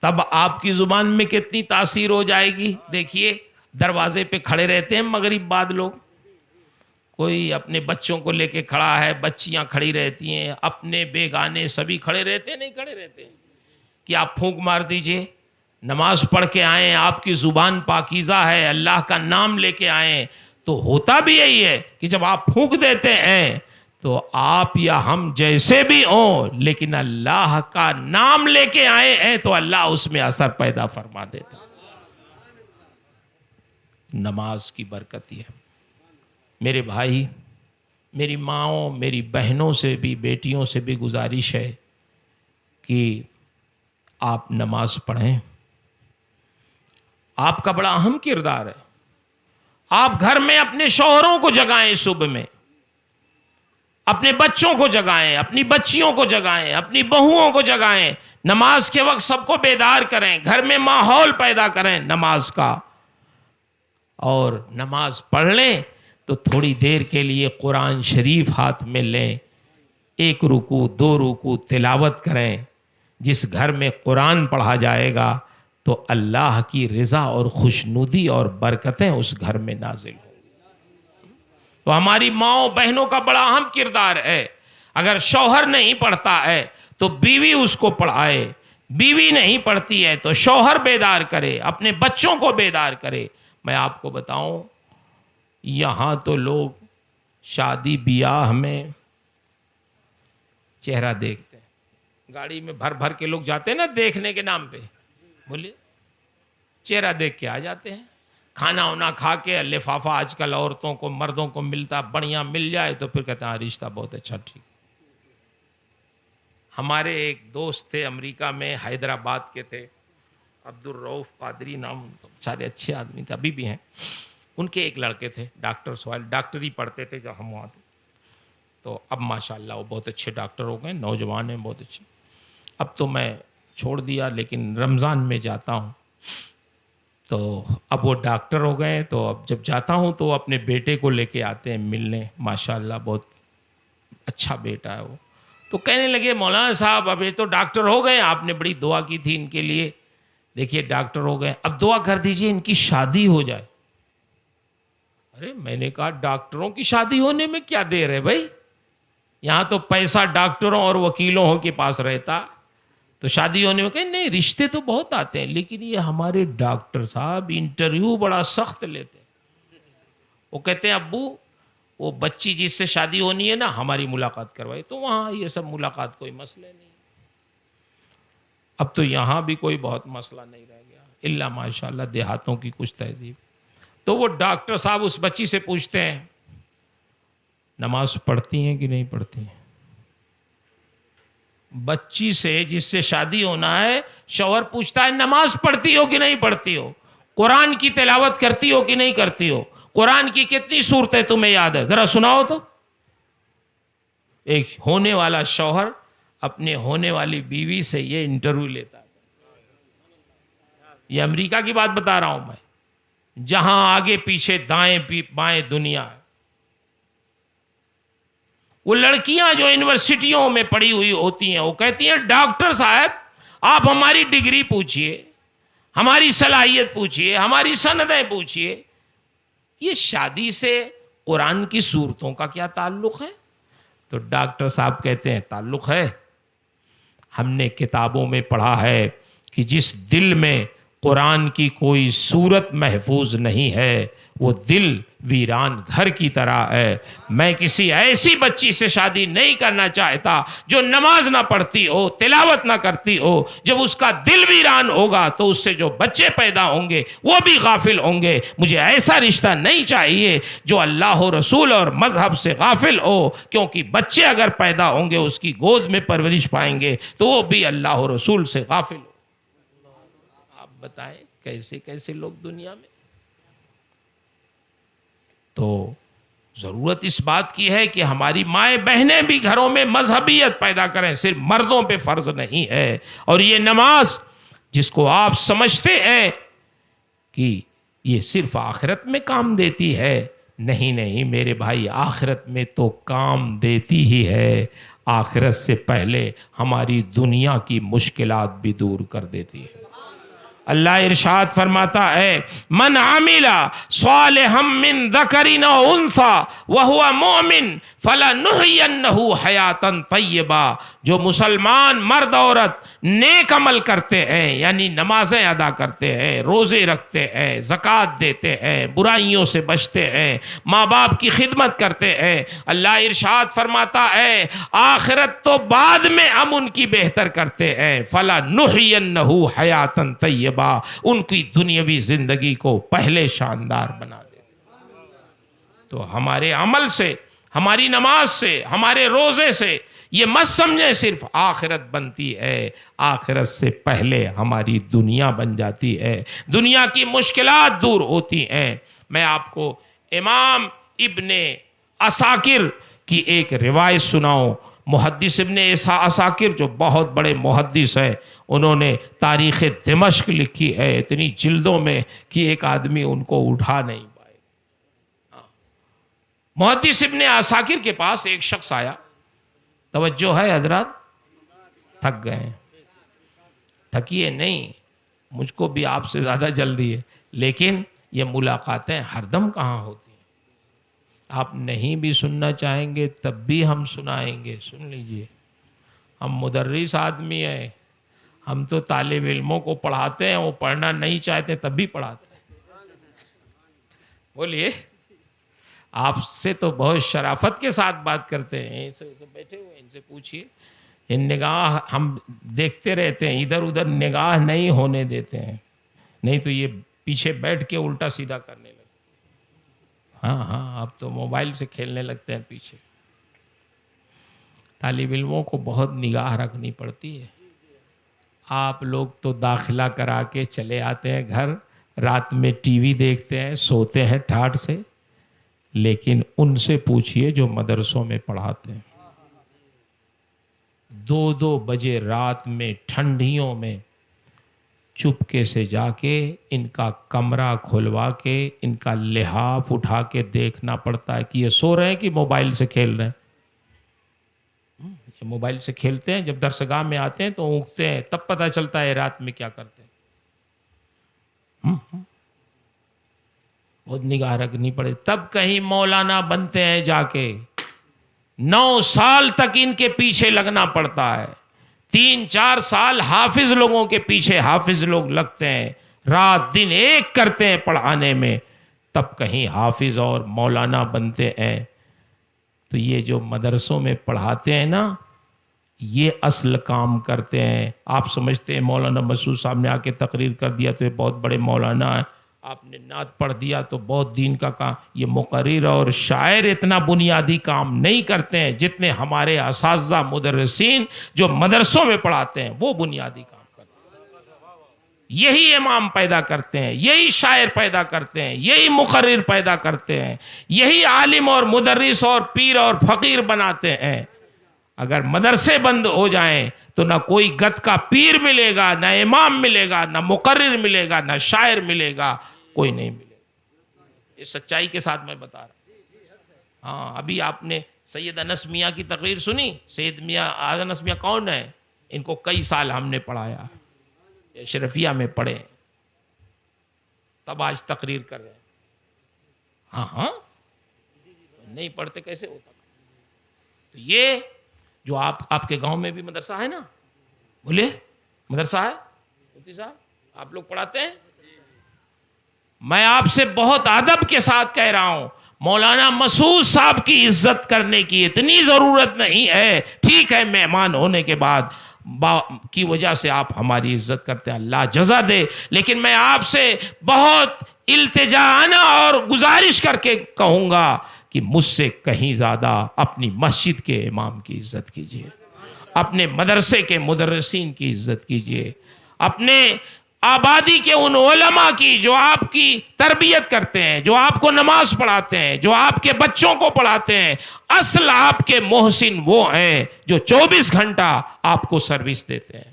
تب آپ کی زبان میں کتنی تاثیر ہو جائے گی. دیکھیے دروازے پہ کھڑے رہتے ہیں مغرب بعد لوگ، کوئی اپنے بچوں کو لے کے کھڑا ہے، بچیاں کھڑی رہتی ہیں، اپنے بیگانے سبھی کھڑے رہتے ہیں، نہیں کھڑے رہتے ہیں کہ آپ پھونک مار دیجئے. نماز پڑھ کے آئیں، آپ کی زبان پاکیزہ ہے، اللہ کا نام لے کے آئیں. تو ہوتا بھی یہی ہے کہ جب آپ پھونک دیتے ہیں تو آپ یا ہم جیسے بھی ہوں لیکن اللہ کا نام لے کے آئے ہیں تو اللہ اس میں اثر پیدا فرما دیتا. نماز کی برکت یہ ہے. میرے بھائی، میری ماؤں، میری بہنوں سے بھی، بیٹیوں سے بھی گزارش ہے کہ آپ نماز پڑھیں. آپ کا بڑا اہم کردار ہے. آپ گھر میں اپنے شوہروں کو جگائیں، صبح میں اپنے بچوں کو جگائیں، اپنی بچیوں کو جگائیں، اپنی بہوؤں کو جگائیں. نماز کے وقت سب کو بیدار کریں، گھر میں ماحول پیدا کریں نماز کا. اور نماز پڑھ لیں تو تھوڑی دیر کے لیے قرآن شریف ہاتھ میں لیں، 1 رکوع 2 رکوع تلاوت کریں. جس گھر میں قرآن پڑھا جائے گا تو اللہ کی رضا اور خوشنودی اور برکتیں اس گھر میں نازل ہوں. تو ہماری ماؤں بہنوں کا بڑا اہم کردار ہے. اگر شوہر نہیں پڑھتا ہے تو بیوی اس کو پڑھائے، بیوی نہیں پڑھتی ہے تو شوہر بیدار کرے، اپنے بچوں کو بیدار کرے. میں آپ کو بتاؤں، یہاں تو لوگ شادی بیاہ میں چہرہ دیکھتے ہیں، گاڑی میں بھر بھر کے لوگ جاتے ہیں نا دیکھنے کے نام پہ، بولیے چہرہ دیکھ کے آ جاتے ہیں. کھانا وانا کھا کے لفافہ آج کل عورتوں کو مردوں کو ملتا بڑھیا مل جائے تو پھر کہتے ہیں رشتہ بہت اچھا ٹھیک. ہمارے ایک دوست تھے امریکہ میں، حیدرآباد کے تھے، عبدالرؤف قادری نام، سارے اچھے آدمی تھے، ابھی بھی ہیں. ان کے ایک لڑکے تھے ڈاکٹر سوال، ڈاکٹری پڑھتے تھے جب ہم وہاں تھے. تو اب ماشاءاللہ وہ بہت اچھے ڈاکٹر ہو گئے، نوجوان ہیں بہت اچھے. اب تو میں چھوڑ دیا لیکن رمضان میں جاتا ہوں. تو اب وہ ڈاکٹر ہو گئے تو اب جب جاتا ہوں تو اپنے بیٹے کو لے کے آتے ہیں ملنے. ماشاءاللہ بہت اچھا بیٹا ہے وہ. تو کہنے لگے مولانا صاحب اب یہ تو ڈاکٹر ہو گئے، آپ نے بڑی دعا کی تھی ان کے لیے، دیکھیے ڈاکٹر ہو گئے، اب دعا کر دیجئے ان کی شادی ہو جائے. ارے میں نے کہا ڈاکٹروں کی شادی ہونے میں کیا دیر ہے بھائی، یہاں تو پیسہ ڈاکٹروں اور وکیلوں کے پاس رہتا، تو شادی ہونے میں کہ نہیں رشتے تو بہت آتے ہیں لیکن یہ ہمارے ڈاکٹر صاحب انٹرویو بڑا سخت لیتے ہیں. وہ کہتے ہیں ابو وہ بچی جس سے شادی ہونی ہے نا ہماری ملاقات کروائی. تو وہاں یہ سب ملاقات کوئی مسئلہ نہیں. اب تو یہاں بھی کوئی بہت مسئلہ نہیں رہ گیا الا ماشاءاللہ دیہاتوں کی کچھ تہذیب. تو وہ ڈاکٹر صاحب اس بچی سے پوچھتے ہیں نماز پڑھتی ہیں کہ نہیں پڑھتی ہیں. بچی سے جس سے شادی ہونا ہے شوہر پوچھتا ہے نماز پڑھتی ہو کہ نہیں پڑھتی ہو، قرآن کی تلاوت کرتی ہو کہ نہیں کرتی ہو، قرآن کی کتنی صورتیں تمہیں یاد ہے ذرا سناؤ تو. ایک ہونے والا شوہر اپنے ہونے والی بیوی سے یہ انٹرویو لیتا ہے. یہ امریکہ کی بات بتا رہا ہوں میں، جہاں آگے پیچھے دائیں بائیں دنیا ہے. وہ لڑکیاں جو یونیورسٹیوں میں پڑھی ہوئی ہوتی ہیں وہ کہتی ہیں ڈاکٹر صاحب آپ ہماری ڈگری پوچھئے، ہماری صلاحیت پوچھئے، ہماری سندیں پوچھئے، یہ شادی سے قرآن کی صورتوں کا کیا تعلق ہے؟ تو ڈاکٹر صاحب کہتے ہیں تعلق ہے. ہم نے کتابوں میں پڑھا ہے کہ جس دل میں قرآن کی کوئی صورت محفوظ نہیں ہے وہ دل ویران گھر کی طرح ہے. میں کسی ایسی بچی سے شادی نہیں کرنا چاہتا جو نماز نہ پڑھتی ہو، تلاوت نہ کرتی ہو. جب اس کا دل ویران ہوگا تو اس سے جو بچے پیدا ہوں گے وہ بھی غافل ہوں گے. مجھے ایسا رشتہ نہیں چاہیے جو اللہ و رسول اور مذہب سے غافل ہو، کیونکہ بچے اگر پیدا ہوں گے اس کی گود میں پرورش پائیں گے تو وہ بھی اللہ و رسول سے غافل ہو. آپ بتائیں کیسے کیسے لوگ دنیا میں. تو ضرورت اس بات کی ہے کہ ہماری مائیں بہنیں بھی گھروں میں مذہبیت پیدا کریں، صرف مردوں پہ فرض نہیں ہے. اور یہ نماز جس کو آپ سمجھتے ہیں کہ یہ صرف آخرت میں کام دیتی ہے؟ نہیں نہیں میرے بھائی، آخرت میں تو کام دیتی ہی ہے، آخرت سے پہلے ہماری دنیا کی مشکلات بھی دور کر دیتی ہے۔ اللہ ارشاد فرماتا ہے، من عمل صالحا من ذکر او انثی وہو مؤمن فلنحینہ حیاتا طیبہ، جو مسلمان مرد عورت نیک عمل کرتے ہیں، یعنی نمازیں ادا کرتے ہیں، روزے رکھتے ہیں، زکوٰۃ دیتے ہیں، برائیوں سے بچتے ہیں، ماں باپ کی خدمت کرتے ہیں، اللہ ارشاد فرماتا ہے آخرت تو بعد میں ہم ان کی بہتر کرتے ہیں، فلنحینہ حیاتا طیبہ، ان کی دنیاوی زندگی کو پہلے شاندار بنا دے۔ تو ہمارے عمل سے، ہماری نماز سے، ہمارے روزے سے یہ مت سمجھیں صرف آخرت بنتی ہے، آخرت سے پہلے ہماری دنیا بن جاتی ہے، دنیا کی مشکلات دور ہوتی ہیں۔ میں آپ کو امام ابن عساکر کی ایک روایت سناؤں۔ محدث ابن عساکر جو بہت بڑے محدث ہیں، انہوں نے تاریخ دمشق لکھی ہے اتنی جلدوں میں کہ ایک آدمی ان کو اٹھا نہیں پائے۔ محدث ابن عساکر کے پاس ایک شخص آیا، توجہ ہے حضرات، تھک گئے ہیں، تھکیے نہیں، مجھ کو بھی آپ سے زیادہ جلدی ہے، لیکن یہ ملاقاتیں ہر دم کہاں ہوتی ہیں؟ آپ نہیں بھی سننا چاہیں گے تب بھی ہم سنائیں گے، سن لیجئے۔ ہم مدرس آدمی ہیں، ہم تو طالب علموں کو پڑھاتے ہیں، وہ پڑھنا نہیں چاہتے تب بھی پڑھاتے ہیں۔ بولیے، آپ سے تو بہت شرافت کے ساتھ بات کرتے ہیں، بیٹھے ہوئے ان سے پوچھئے، ان نگاہ ہم دیکھتے رہتے ہیں، ادھر ادھر نگاہ نہیں ہونے دیتے ہیں، نہیں تو یہ پیچھے بیٹھ کے الٹا سیدھا کرنے لگتے۔ ہاں آپ تو موبائل سے کھیلنے لگتے ہیں پیچھے۔ طالب علموں کو بہت نگاہ رکھنی پڑتی ہے۔ آپ لوگ تو داخلہ کرا کے چلے آتے ہیں گھر، رات میں ٹی وی دیکھتے ہیں، سوتے ہیں ٹھاٹھ سے، لیکن ان سے پوچھئے جو مدرسوں میں پڑھاتے ہیں، 2 بجے رات میں ٹھنڈیوں میں چپکے سے جا کے ان کا کمرہ کھلوا کے ان کا لحاف اٹھا کے دیکھنا پڑتا ہے کہ یہ سو رہے ہیں کہ موبائل سے کھیل رہے ہیں۔ یہ موبائل سے کھیلتے ہیں، جب درسگاہ میں آتے ہیں تو اونگتے ہیں، تب پتہ چلتا ہے رات میں کیا کرتے ہیں۔ بہت نگاہ رکھنی پڑے، تب کہیں مولانا بنتے ہیں جا کے۔ 9 سال تک ان کے پیچھے لگنا پڑتا ہے، 3-4 سال حافظ لوگوں کے پیچھے حافظ لوگ لگتے ہیں، رات دن ایک کرتے ہیں پڑھانے میں، تب کہیں حافظ اور مولانا بنتے ہیں۔ تو یہ جو مدرسوں میں پڑھاتے ہیں نا، یہ اصل کام کرتے ہیں۔ آپ سمجھتے ہیں مولانا مسعود صاحب نے آ کے تقریر کر دیا تو یہ بہت بڑے مولانا ہیں، آپ نے نعت پڑھ دیا تو بہت دین کا کام۔ یہ مقرر اور شاعر اتنا بنیادی کام نہیں کرتے ہیں جتنے ہمارے اساتذہ مدرسین جو مدرسوں میں پڑھاتے ہیں وہ بنیادی کام کرتے ہیں۔ یہی امام پیدا کرتے ہیں، یہی شاعر پیدا کرتے ہیں، یہی مقرر پیدا کرتے ہیں، یہی عالم اور مدرس اور پیر اور فقیر بناتے ہیں۔ اگر مدرسے بند ہو جائیں تو نہ کوئی گت کا پیر ملے گا، نہ امام ملے گا، نہ مقرر ملے گا، نہ شاعر ملے گا، کوئی نہیں ملے گا۔ یہ سچائی کے ساتھ میں بتا رہا ہوں۔ ہاں، ابھی آپ نے سید انس میاں کی تقریر سنی؟ سید میاں انس میاں کون ہے؟ ان کو کئی سال ہم نے پڑھایا، اشرفیہ میں پڑھے، تب آج تقریر کر رہے ہیں۔ ہاں نہیں پڑھتے کیسے ہوتا؟ تو یہ جو آپ کے گاؤں میں بھی مدرسہ ہے نا، بولے مدرسہ ہے مفتی صاحب، آپ لوگ پڑھاتے ہیں؟ میں آپ سے بہت ادب کے ساتھ کہہ رہا ہوں، مولانا مسعود صاحب کی عزت کرنے کی اتنی ضرورت نہیں ہے۔ ٹھیک ہے، مہمان ہونے کے بعد کی وجہ سے آپ ہماری عزت کرتے ہیں، اللہ جزا دے، لیکن میں آپ سے بہت التجانا اور گزارش کر کے کہوں گا کہ مجھ سے کہیں زیادہ اپنی مسجد کے امام کی عزت کیجیے، اپنے مدرسے کے مدرسین کی عزت کیجیے، اپنے آبادی کے ان علماء کی جو آپ کی تربیت کرتے ہیں، جو آپ کو نماز پڑھاتے ہیں، جو آپ کے بچوں کو پڑھاتے ہیں۔ اصل آپ کے محسن وہ ہیں جو 24 گھنٹہ آپ کو سروس دیتے ہیں۔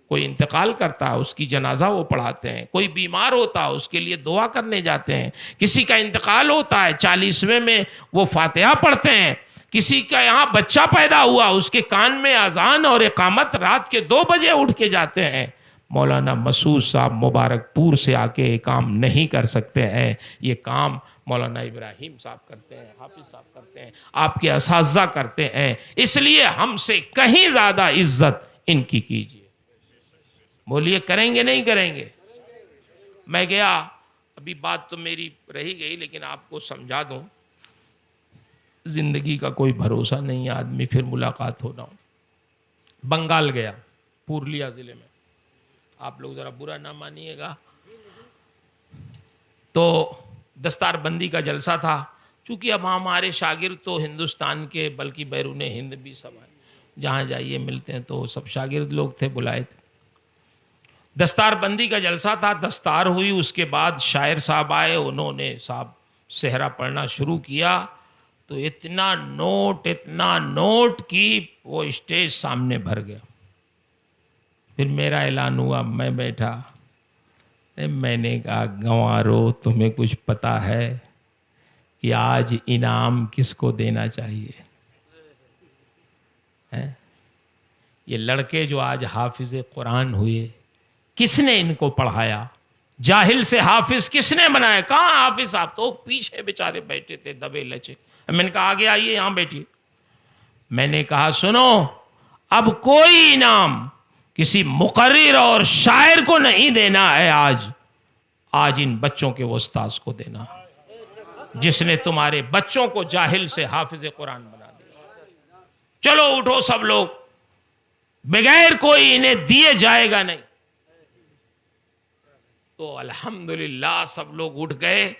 کوئی انتقال کرتا ہے اس کی جنازہ وہ پڑھاتے ہیں، کوئی بیمار ہوتا ہے اس کے لیے دعا کرنے جاتے ہیں، کسی کا انتقال ہوتا ہے 40ویں میں وہ فاتحہ پڑھتے ہیں، کسی کا یہاں بچہ پیدا ہوا اس کے کان میں اذان اور اقامت رات کے 2 بجے اٹھ کے جاتے ہیں۔ مولانا مسعود صاحب مبارک پور سے آ کے یہ کام نہیں کر سکتے ہیں، یہ کام مولانا ابراہیم صاحب کرتے ہیں، حافظ صاحب کرتے ہیں، آپ کے اساتذہ کرتے ہیں، اس لیے ہم سے کہیں زیادہ عزت ان کی کیجیے۔ بولیے کریں گے نہیں کریں گے؟ میں گیا، ابھی بات تو میری رہی گئی لیکن آپ کو سمجھا دوں، زندگی کا کوئی بھروسہ نہیں ہے، آدمی پھر ملاقات ہونا ہو۔ بنگال گیا، پورنیہ ضلع میں، آپ لوگ ذرا برا نہ مانیے گا، تو دستار بندی کا جلسہ تھا، چونکہ اب ہمارے شاگرد تو ہندوستان کے بلکہ بیرون ہند بھی سب ہیں، جہاں جائیے ملتے ہیں، تو سب شاگرد لوگ تھے، بلائے تھے۔ دستار بندی کا جلسہ تھا، دستار ہوئی، اس کے بعد شاعر صاحب آئے، انہوں نے صاحب صحرا پڑھنا شروع کیا، تو اتنا نوٹ کی وہ اسٹیج سامنے بھر گیا۔ پھر میرا اعلان ہوا، میں بیٹھا، میں نے کہا گنوارو تمہیں کچھ پتا ہے کہ آج انعام کس کو دینا چاہیے؟ یہ لڑکے جو آج حافظ قرآن ہوئے، کس نے ان کو پڑھایا؟ جاہل سے حافظ کس نے بنایا؟ کہاں حافظ صاحب؟ تو پیچھے بیچارے بیٹھے تھے دبے لچے۔ میں نے کہا آگے آئیے، یہاں بیٹھیے۔ میں نے کہا سنو، اب کوئی انعام کسی مقرر اور شاعر کو نہیں دینا ہے، آج ان بچوں کے استاذ کو دینا، جس نے تمہارے بچوں کو جاہل سے حافظ قرآن بنا دیا۔ چلو اٹھو سب لوگ، بغیر کوئی انہیں دیے جائے گا نہیں۔ تو الحمدللہ سب لوگ اٹھ گئے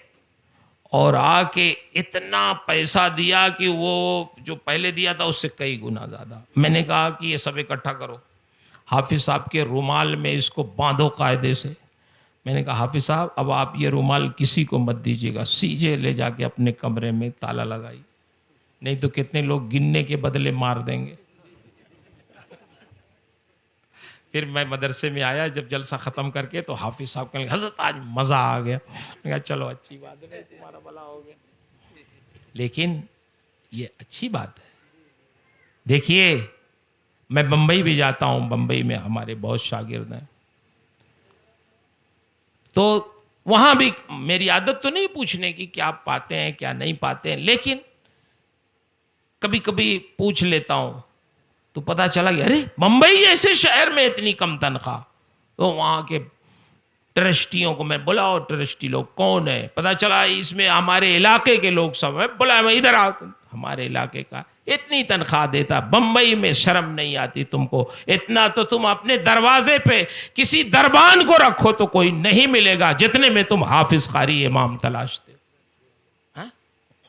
اور آ کے اتنا پیسہ دیا کہ وہ جو پہلے دیا تھا اس سے کئی گنا زیادہ۔ میں نے کہا کہ یہ سب اکٹھا کرو، حافظ صاحب کے رومال میں اس کو باندھو قاعدے سے۔ میں نے کہا حافظ صاحب اب آپ یہ رومال کسی کو مت دیجیے گا، سیجے لے جا کے اپنے کمرے میں تالا لگائی، نہیں تو کتنے لوگ گننے کے بدلے مار دیں گے۔ پھر میں مدرسے میں آیا، جب جلسہ ختم کر کے تو حافظ صاحب کہنے لگے حضرت آج مزہ آ گیا۔ میں کہا چلو اچھی بات ہے، تمہارا بھلا ہو گیا۔ لیکن یہ اچھی بات ہے۔ دیکھیے میں بمبئی بھی جاتا ہوں، بمبئی میں ہمارے بہت شاگرد ہیں، تو وہاں بھی میری عادت تو نہیں پوچھنے کی کیا پاتے ہیں کیا نہیں پاتے ہیں، لیکن کبھی کبھی پوچھ لیتا ہوں تو پتا چلا کہ ارے بمبئی جیسے شہر میں اتنی کم تنخواہ۔ تو وہاں کے ٹرسٹیوں کو میں بلاؤ، ٹرسٹی لوگ کون ہے؟ پتا چلا اس میں ہمارے علاقے کے لوگ سب ہیں۔ بلا میں ادھر آؤ، ہمارے علاقے کا اتنی تنخواہ دیتا، بمبئی میں شرم نہیں آتی تم کو؟ اتنا تو تم اپنے دروازے پہ کسی دربان کو رکھو تو کوئی نہیں ملے گا جتنے میں تم حافظ قاری امام تلاشتے۔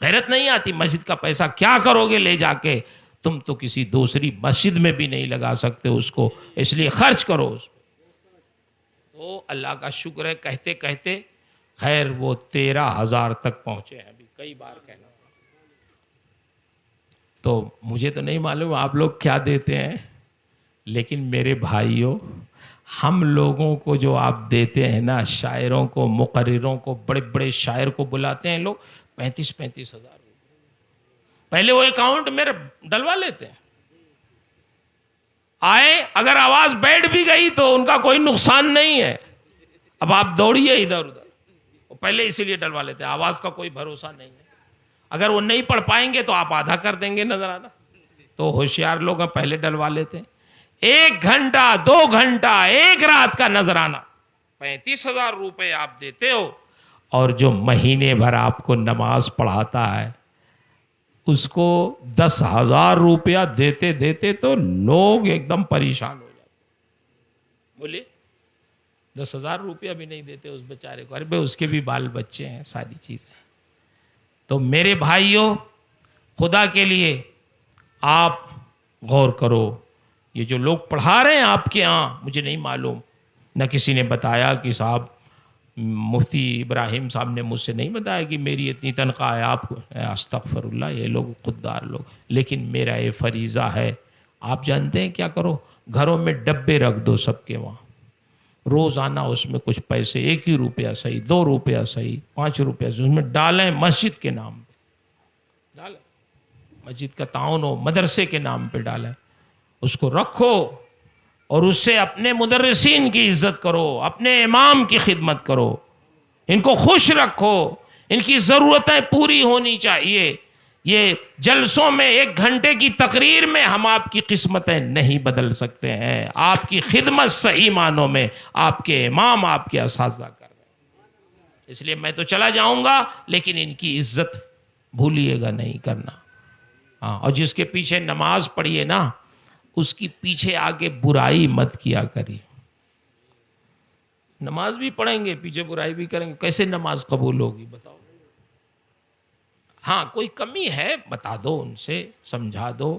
غیرت نہیں آتی؟ مسجد کا پیسہ کیا کرو گے لے جا کے؟ تم تو کسی دوسری مسجد میں بھی نہیں لگا سکتے اس کو، اس لیے خرچ کرو اس کو۔ تو اللہ کا شکر ہے، کہتے کہتے خیر وہ 13,000 تک پہنچے ہیں، ابھی کئی بار کہنا۔ تو مجھے تو نہیں معلوم آپ لوگ کیا دیتے ہیں، لیکن میرے بھائیوں ہم لوگوں کو جو آپ دیتے ہیں نا، شاعروں کو، مقرروں کو، بڑے بڑے شاعر کو بلاتے ہیں لوگ 35,000 روپے، پہلے وہ اکاؤنٹ میرے ڈلوا لیتے ہیں۔ آئے اگر آواز بیٹھ بھی گئی تو ان کا کوئی نقصان نہیں ہے، اب آپ دوڑیے ادھر ادھر، وہ پہلے اسی لیے ڈلوا لیتے ہیں، آواز کا کوئی بھروسہ نہیں ہے، اگر وہ نہیں پڑھ پائیں گے تو آپ آدھا کر دیں گے نظر آنا، تو ہوشیار لوگ پہلے ڈلوا لیتے ہیں۔ 1 گھنٹہ 2 گھنٹہ 1 رات کا نذرانہ 35,000 روپے آپ دیتے ہو، اور جو مہینے بھر آپ کو نماز پڑھاتا ہے اس کو 10,000 روپیہ دیتے دیتے تو لوگ ایک دم پریشان ہو جاتے۔ بولیے 10,000 روپیہ بھی نہیں دیتے اس بیچارے کو، ارے بھائی اس کے بھی بال بچے ہیں، ساری چیزیں۔ تو میرے بھائیوں خدا کے لیے آپ غور کرو، یہ جو لوگ پڑھا رہے ہیں آپ کے ہاں، مجھے نہیں معلوم، نہ کسی نے بتایا کہ صاحب مفتی ابراہیم صاحب نے مجھ سے نہیں بتایا کہ میری اتنی تنخواہ ہے آپ کو، استغفر اللہ، یہ لوگ خوددار لوگ، لیکن میرا یہ فریضہ ہے آپ جانتے ہیں کیا کرو؟ گھروں میں ڈبے رکھ دو سب کے وہاں، روزانہ اس میں کچھ پیسے، 1 روپیہ صحیح، 2 روپیہ صحیح، 5 روپیہ صحیح، اس میں ڈالیں، مسجد کے نام پہ ڈالیں، مسجد کا تعاون ہو، مدرسے کے نام پہ ڈالیں، اس کو رکھو اور اس سے اپنے مدرسین کی عزت کرو، اپنے امام کی خدمت کرو، ان کو خوش رکھو، ان کی ضرورتیں پوری ہونی چاہیے۔ یہ جلسوں میں 1 گھنٹے کی تقریر میں ہم آپ کی قسمتیں نہیں بدل سکتے ہیں، آپ کی خدمت صحیح معنوں میں آپ کے امام، آپ کے اساتذہ کر رہے ہیں۔ اس لیے میں تو چلا جاؤں گا لیکن ان کی عزت بھولیے گا نہیں کرنا۔ ہاں، اور جس کے پیچھے نماز پڑھیے نا، اس کی پیچھے آگے برائی مت کیا کریے۔ نماز بھی پڑھیں گے، پیچھے برائی بھی کریں گے، کیسے نماز قبول ہوگی بتاؤ؟ ہاں، کوئی کمی ہے بتا دو، ان سے سمجھا دو۔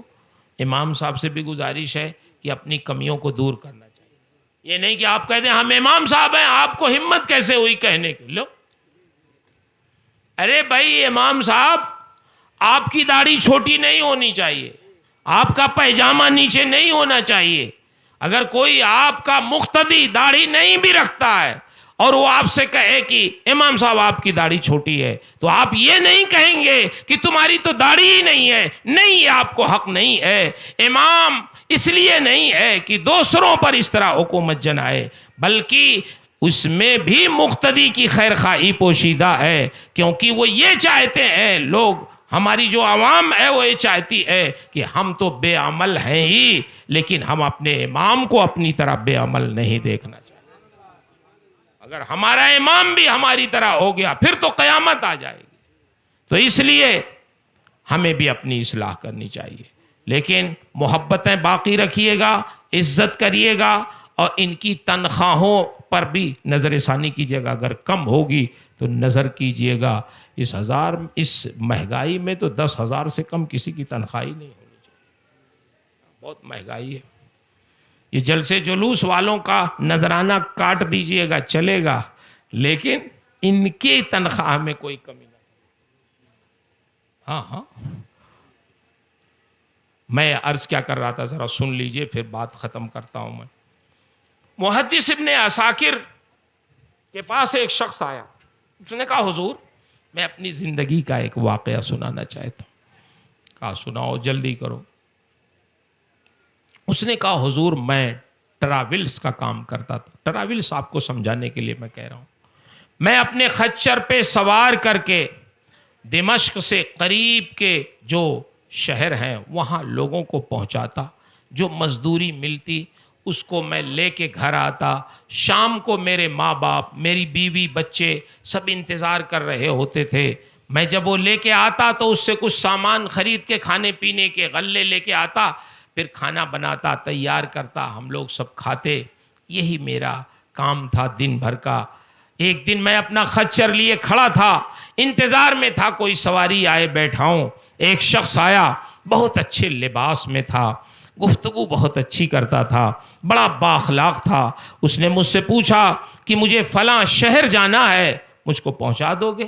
امام صاحب سے بھی گزارش ہے کہ اپنی کمیوں کو دور کرنا چاہیے۔ یہ نہیں کہ آپ کہہ دیں ہم امام صاحب ہیں، آپ کو ہمت کیسے ہوئی کہنے کی؟ لو، ارے بھائی امام صاحب، آپ کی داڑھی چھوٹی نہیں ہونی چاہیے، آپ کا پیجامہ نیچے نہیں ہونا چاہیے۔ اگر کوئی آپ کا مقتدی داڑھی نہیں بھی رکھتا ہے اور وہ آپ سے کہے کہ امام صاحب آپ کی داڑھی چھوٹی ہے، تو آپ یہ نہیں کہیں گے کہ تمہاری تو داڑھی ہی نہیں ہے، نہیں، یہ آپ کو حق نہیں ہے۔ امام اس لیے نہیں ہے کہ دوسروں پر اس طرح حکومت جنائے، بلکہ اس میں بھی مقتدی کی خیر خواہی پوشیدہ ہے، کیونکہ وہ یہ چاہتے ہیں، لوگ، ہماری جو عوام ہے وہ یہ چاہتی ہے کہ ہم تو بے عمل ہیں ہی، لیکن ہم اپنے امام کو اپنی طرح بے عمل نہیں دیکھنا چاہتے۔ اگر ہمارا امام بھی ہماری طرح ہو گیا پھر تو قیامت آ جائے گی۔ تو اس لیے ہمیں بھی اپنی اصلاح کرنی چاہیے، لیکن محبتیں باقی رکھیے گا، عزت کریے گا، اور ان کی تنخواہوں پر بھی نظر ثانی کیجیے گا۔ اگر کم ہوگی تو نظر کیجیے گا، اس مہنگائی میں تو 10,000 سے کم کسی کی تنخواہ نہیں ہونی چاہیے، بہت مہنگائی ہے۔ یہ جلسے جلوس والوں کا نذرانہ کاٹ دیجئے گا، چلے گا، لیکن ان کی تنخواہ میں کوئی کمی نہ۔ ہاں، میں عرض کیا کر رہا تھا ذرا سن لیجئے، پھر بات ختم کرتا ہوں میں۔ محدث ابن عساکر کے پاس ایک شخص آیا، اس نے کہا حضور میں اپنی زندگی کا ایک واقعہ سنانا چاہتا ہوں۔ کہا سناؤ، جلدی کرو۔ اس نے کہا حضور میں ٹراولز کا کام کرتا تھا۔ ٹراولز آپ کو سمجھانے کے لیے میں کہہ رہا ہوں، میں اپنے خچر پہ سوار کر کے دمشق سے قریب کے جو شہر ہیں وہاں لوگوں کو پہنچاتا، جو مزدوری ملتی اس کو میں لے کے گھر آتا۔ شام کو میرے ماں باپ، میری بیوی، بچے سب انتظار کر رہے ہوتے تھے۔ میں جب وہ لے کے آتا تو اس سے کچھ سامان خرید کے، کھانے پینے کے غلے لے کے آتا، پھر کھانا بناتا، تیار کرتا، ہم لوگ سب کھاتے۔ یہی میرا کام تھا دن بھر کا۔ ایک دن میں اپنا خچر لیے کھڑا تھا، انتظار میں تھا کوئی سواری آئے بیٹھا ہوں۔ ایک شخص آیا، بہت اچھے لباس میں تھا، گفتگو بہت اچھی کرتا تھا، بڑا بااخلاق تھا۔ اس نے مجھ سے پوچھا کہ مجھے فلاں شہر جانا ہے، مجھ کو پہنچا دو گے؟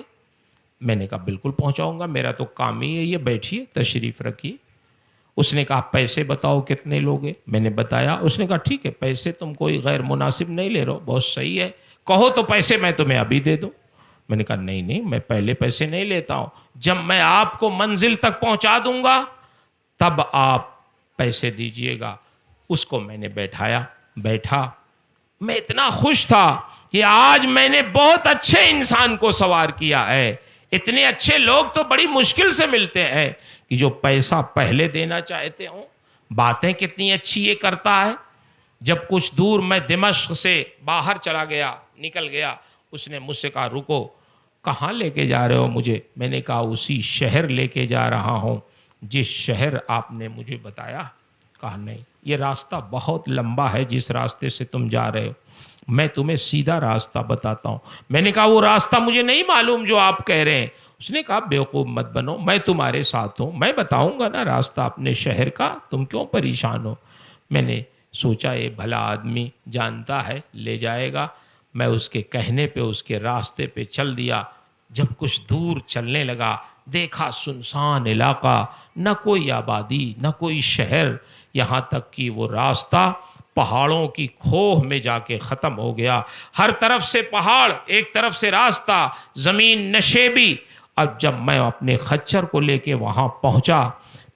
میں نے کہا بالکل پہنچاؤں گا، میرا تو کام ہی ہے یہ، بیٹھیے تشریف رکھیے۔ اس نے کہا پیسے بتاؤ کتنے لوگے؟ میں نے بتایا۔ اس نے کہا ٹھیک ہے، پیسے تم کوئی غیر مناسب نہیں لے رہے ہو، بہت صحیح ہے، کہو تو پیسے میں تمہیں ابھی دے دوں۔ میں نے کہا نہیں، میں پہلے پیسے نہیں لیتا ہوں، جب میں آپ کو منزل تک پہنچا دوں گا تب آپ پیسے دیجئے گا۔ اس کو میں نے بیٹھا۔ میں اتنا خوش تھا کہ آج میں نے بہت اچھے انسان کو سوار کیا ہے۔ اتنے اچھے لوگ تو بڑی مشکل سے ملتے ہیں کہ جو پیسہ پہلے دینا چاہتے ہوں۔ باتیں کتنی اچھی یہ کرتا ہے۔ جب کچھ دور میں دمشق سے باہر چلا گیا، نکل گیا، اس نے مجھ سے کہا رکو، کہاں لے کے جا رہے ہو مجھے؟ میں نے کہا اسی شہر لے کے جا رہا ہوں جس شہر آپ نے مجھے بتایا۔ کہا نہیں، یہ راستہ بہت لمبا ہے جس راستے سے تم جا رہے ہو، میں تمہیں سیدھا راستہ بتاتا ہوں۔ میں نے کہا وہ راستہ مجھے نہیں معلوم جو آپ کہہ رہے ہیں۔ اس نے کہا بیوقوف مت بنو، میں تمہارے ساتھ ہوں، میں بتاؤں گا نا راستہ اپنے شہر کا، تم کیوں پریشان ہو؟ میں نے سوچا یہ بھلا آدمی جانتا ہے، لے جائے گا۔ میں اس کے کہنے پہ اس کے راستے پہ چل دیا۔ جب کچھ دور چلنے لگا دیکھا سنسان علاقہ، نہ کوئی آبادی نہ کوئی شہر، یہاں تک کہ وہ راستہ پہاڑوں کی کھوہ میں جا کے ختم ہو گیا۔ ہر طرف سے پہاڑ، ایک طرف سے راستہ، زمین نشیبی۔ اب جب میں اپنے خچر کو لے کے وہاں پہنچا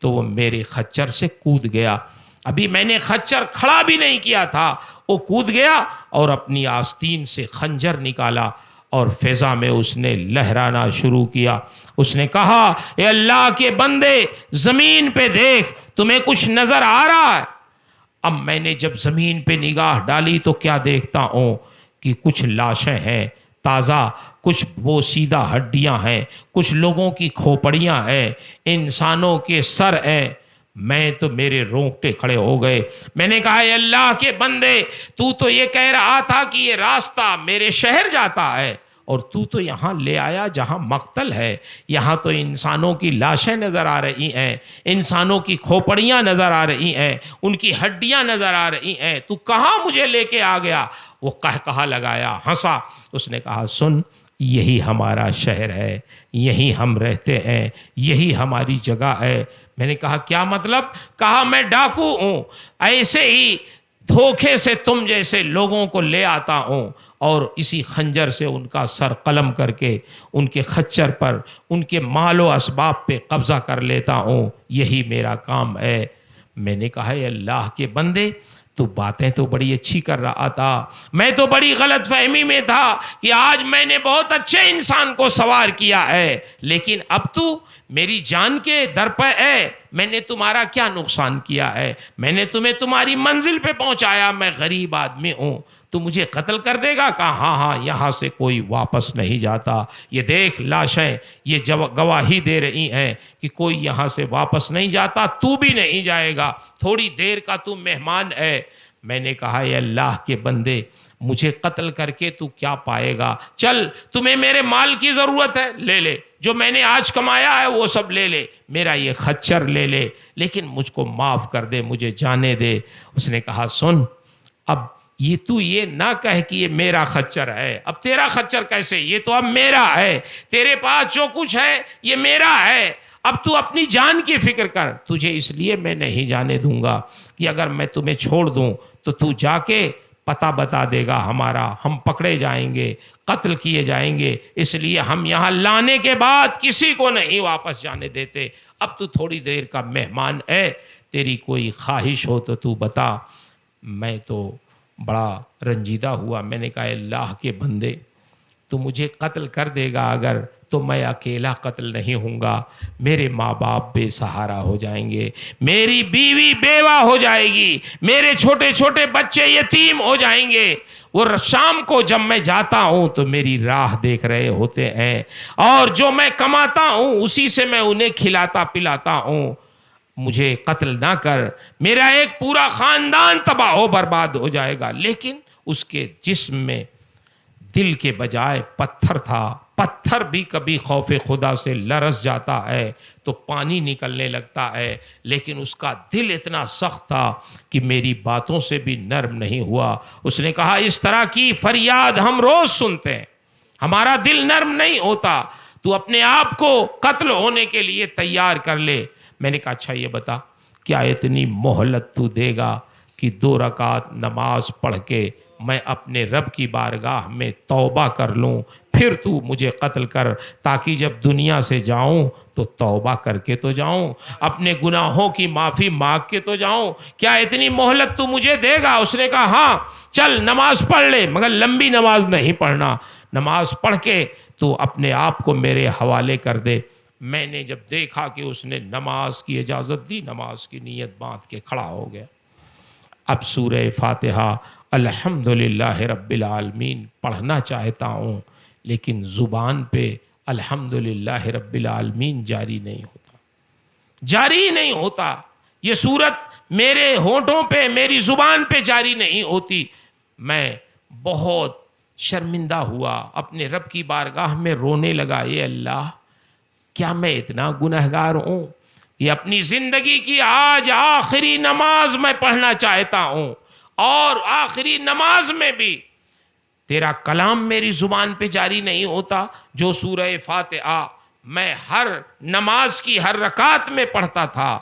تو وہ میرے خچر سے کود گیا۔ ابھی میں نے خچر کھڑا بھی نہیں کیا تھا، وہ کود گیا اور اپنی آستین سے خنجر نکالا اور فضا میں اس نے لہرانا شروع کیا۔ اس نے کہا، اے اللہ کے بندے، زمین پہ دیکھ، تمہیں کچھ نظر آ رہا ہے؟ اب میں نے جب زمین پہ نگاہ ڈالی تو کیا دیکھتا ہوں کہ کچھ لاشیں ہیں تازہ، کچھ بوسیدہ ہڈیاں ہیں، کچھ لوگوں کی کھوپڑیاں ہیں، انسانوں کے سر ہیں۔ میں تو میرے رونگٹے کھڑے ہو گئے۔ میں نے کہا، اے اللہ کے بندے، تو یہ کہہ رہا تھا کہ یہ راستہ میرے شہر جاتا ہے، اور تو یہاں لے آیا جہاں مقتل ہے۔ یہاں تو انسانوں کی لاشیں نظر آ رہی ہیں، انسانوں کی کھوپڑیاں نظر آ رہی ہیں، ان کی ہڈیاں نظر آ رہی ہیں، تو کہاں مجھے لے کے آ گیا؟ وہ کہا لگایا، ہنسا۔ اس نے کہا، سن، یہی ہمارا شہر ہے، یہی ہم رہتے ہیں، یہی ہماری جگہ ہے۔ میں نے کہا، کیا مطلب؟ کہا، میں ڈاکو ہوں، ایسے ہی دھوکے سے تم جیسے لوگوں کو لے آتا ہوں اور اسی خنجر سے ان کا سر قلم کر کے ان کے خچر پر، ان کے مال و اسباب پہ قبضہ کر لیتا ہوں، یہی میرا کام ہے۔ میں نے کہا، اے اللہ کے بندے، تو باتیں تو بڑی اچھی کر رہا تھا، میں تو بڑی غلط فہمی میں تھا کہ آج میں نے بہت اچھے انسان کو سوار کیا ہے، لیکن اب تو میری جان کے در پہ ہے۔ میں نے تمہارا کیا نقصان کیا ہے؟ میں نے تمہیں تمہاری منزل پہ پہنچایا، میں غریب آدمی ہوں، تو مجھے قتل کر دے گا؟ کہا، ہاں ہاں، یہاں سے کوئی واپس نہیں جاتا، یہ دیکھ لاشیں، یہ گواہی دے رہی ہیں کہ کوئی یہاں سے واپس نہیں جاتا، تو بھی نہیں جائے گا، تھوڑی دیر کا تو مہمان ہے۔ میں نے کہا، اے اللہ کے بندے، مجھے قتل کر کے تو کیا پائے گا؟ چل، تمہیں میرے مال کی ضرورت ہے، لے لے، جو میں نے آج کمایا ہے وہ سب لے لے، میرا یہ خچر لے لے، لیکن مجھ کو معاف کر دے، مجھے جانے دے۔ اس نے کہا، سن، اب یہ نہ کہہ کہ یہ میرا خچر ہے، اب تیرا خچر کیسے؟ یہ تو اب میرا ہے، تیرے پاس جو کچھ ہے یہ میرا ہے، اب تو اپنی جان کی فکر کر۔ تجھے اس لیے میں نہیں جانے دوں گا کہ اگر میں تمہیں چھوڑ دوں تو تو جا کے پتہ بتا دے گا ہمارا، ہم پکڑے جائیں گے، قتل کیے جائیں گے، اس لیے ہم یہاں لانے کے بعد کسی کو نہیں واپس جانے دیتے۔ اب تو تھوڑی دیر کا مہمان ہے، تیری کوئی خواہش ہو تو تو بتا۔ میں تو بڑا رنجیدہ ہوا۔ میں نے کہا، اللہ کے بندے، تو مجھے قتل کر دے گا اگر، تو میں اکیلا قتل نہیں ہوں گا، میرے ماں باپ بے سہارا ہو جائیں گے، میری بیوی بیوہ ہو جائے گی، میرے چھوٹے چھوٹے بچے یتیم ہو جائیں گے۔ وہ شام کو جب میں جاتا ہوں تو میری راہ دیکھ رہے ہوتے ہیں، اور جو میں کماتا ہوں اسی سے میں انہیں کھلاتا پلاتا ہوں۔ مجھے قتل نہ کر، میرا ایک پورا خاندان تباہ و برباد ہو جائے گا۔ لیکن اس کے جسم میں دل کے بجائے پتھر تھا، پتھر بھی کبھی خوف خدا سے لرز جاتا ہے تو پانی نکلنے لگتا ہے، لیکن اس کا دل اتنا سخت تھا کہ میری باتوں سے بھی نرم نہیں ہوا۔ اس نے کہا، اس طرح کی فریاد ہم روز سنتے ہیں، ہمارا دل نرم نہیں ہوتا، تو اپنے آپ کو قتل ہونے کے لیے تیار کر لے۔ میں نے کہا، اچھا یہ بتا، کیا اتنی مہلت تو دے گا کہ 2 رکعت نماز پڑھ کے میں اپنے رب کی بارگاہ میں توبہ کر لوں، پھر تو مجھے قتل کر، تاکہ جب دنیا سے جاؤں تو توبہ کر کے تو جاؤں، اپنے گناہوں کی معافی مانگ کے تو جاؤں، کیا اتنی مہلت تو مجھے دے گا؟ اس نے کہا، ہاں، چل نماز پڑھ لے، مگر لمبی نماز نہیں پڑھنا، نماز پڑھ کے تو اپنے آپ کو میرے حوالے کر دے۔ میں نے جب دیکھا کہ اس نے نماز کی اجازت دی، نماز کی نیت باندھ کے کھڑا ہو گیا۔ اب سورہ فاتحہ الحمدللہ رب العالمین پڑھنا چاہتا ہوں، لیکن زبان پہ الحمدللہ رب العالمین جاری نہیں ہوتا، یہ صورت میرے ہونٹوں پہ، میری زبان پہ جاری نہیں ہوتی۔ میں بہت شرمندہ ہوا، اپنے رب کی بارگاہ میں رونے لگا، اے اللہ، کیا میں اتنا گنہگار ہوں؟ یہ اپنی زندگی کی آج آخری نماز میں پڑھنا چاہتا ہوں، اور آخری نماز میں بھی تیرا کلام میری زبان پہ جاری نہیں ہوتا جو سورہ فاتحہ میں ہر نماز کی ہر رکعت میں پڑھتا تھا،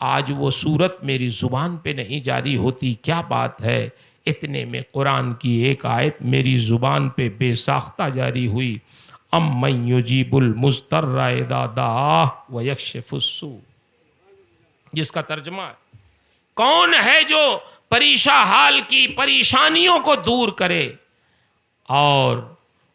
آج وہ صورت میری زبان پہ نہیں جاری ہوتی، کیا بات ہے؟ اتنے میں قرآن کی ایک آیت میری زبان پہ بے ساختہ جاری ہوئی، امن یجیب المضطر اذا دعاہ ویکشف السوء، جس کا ترجمہ ہے کون ہے جو پریشان حال کی پریشانیوں کو دور کرے اور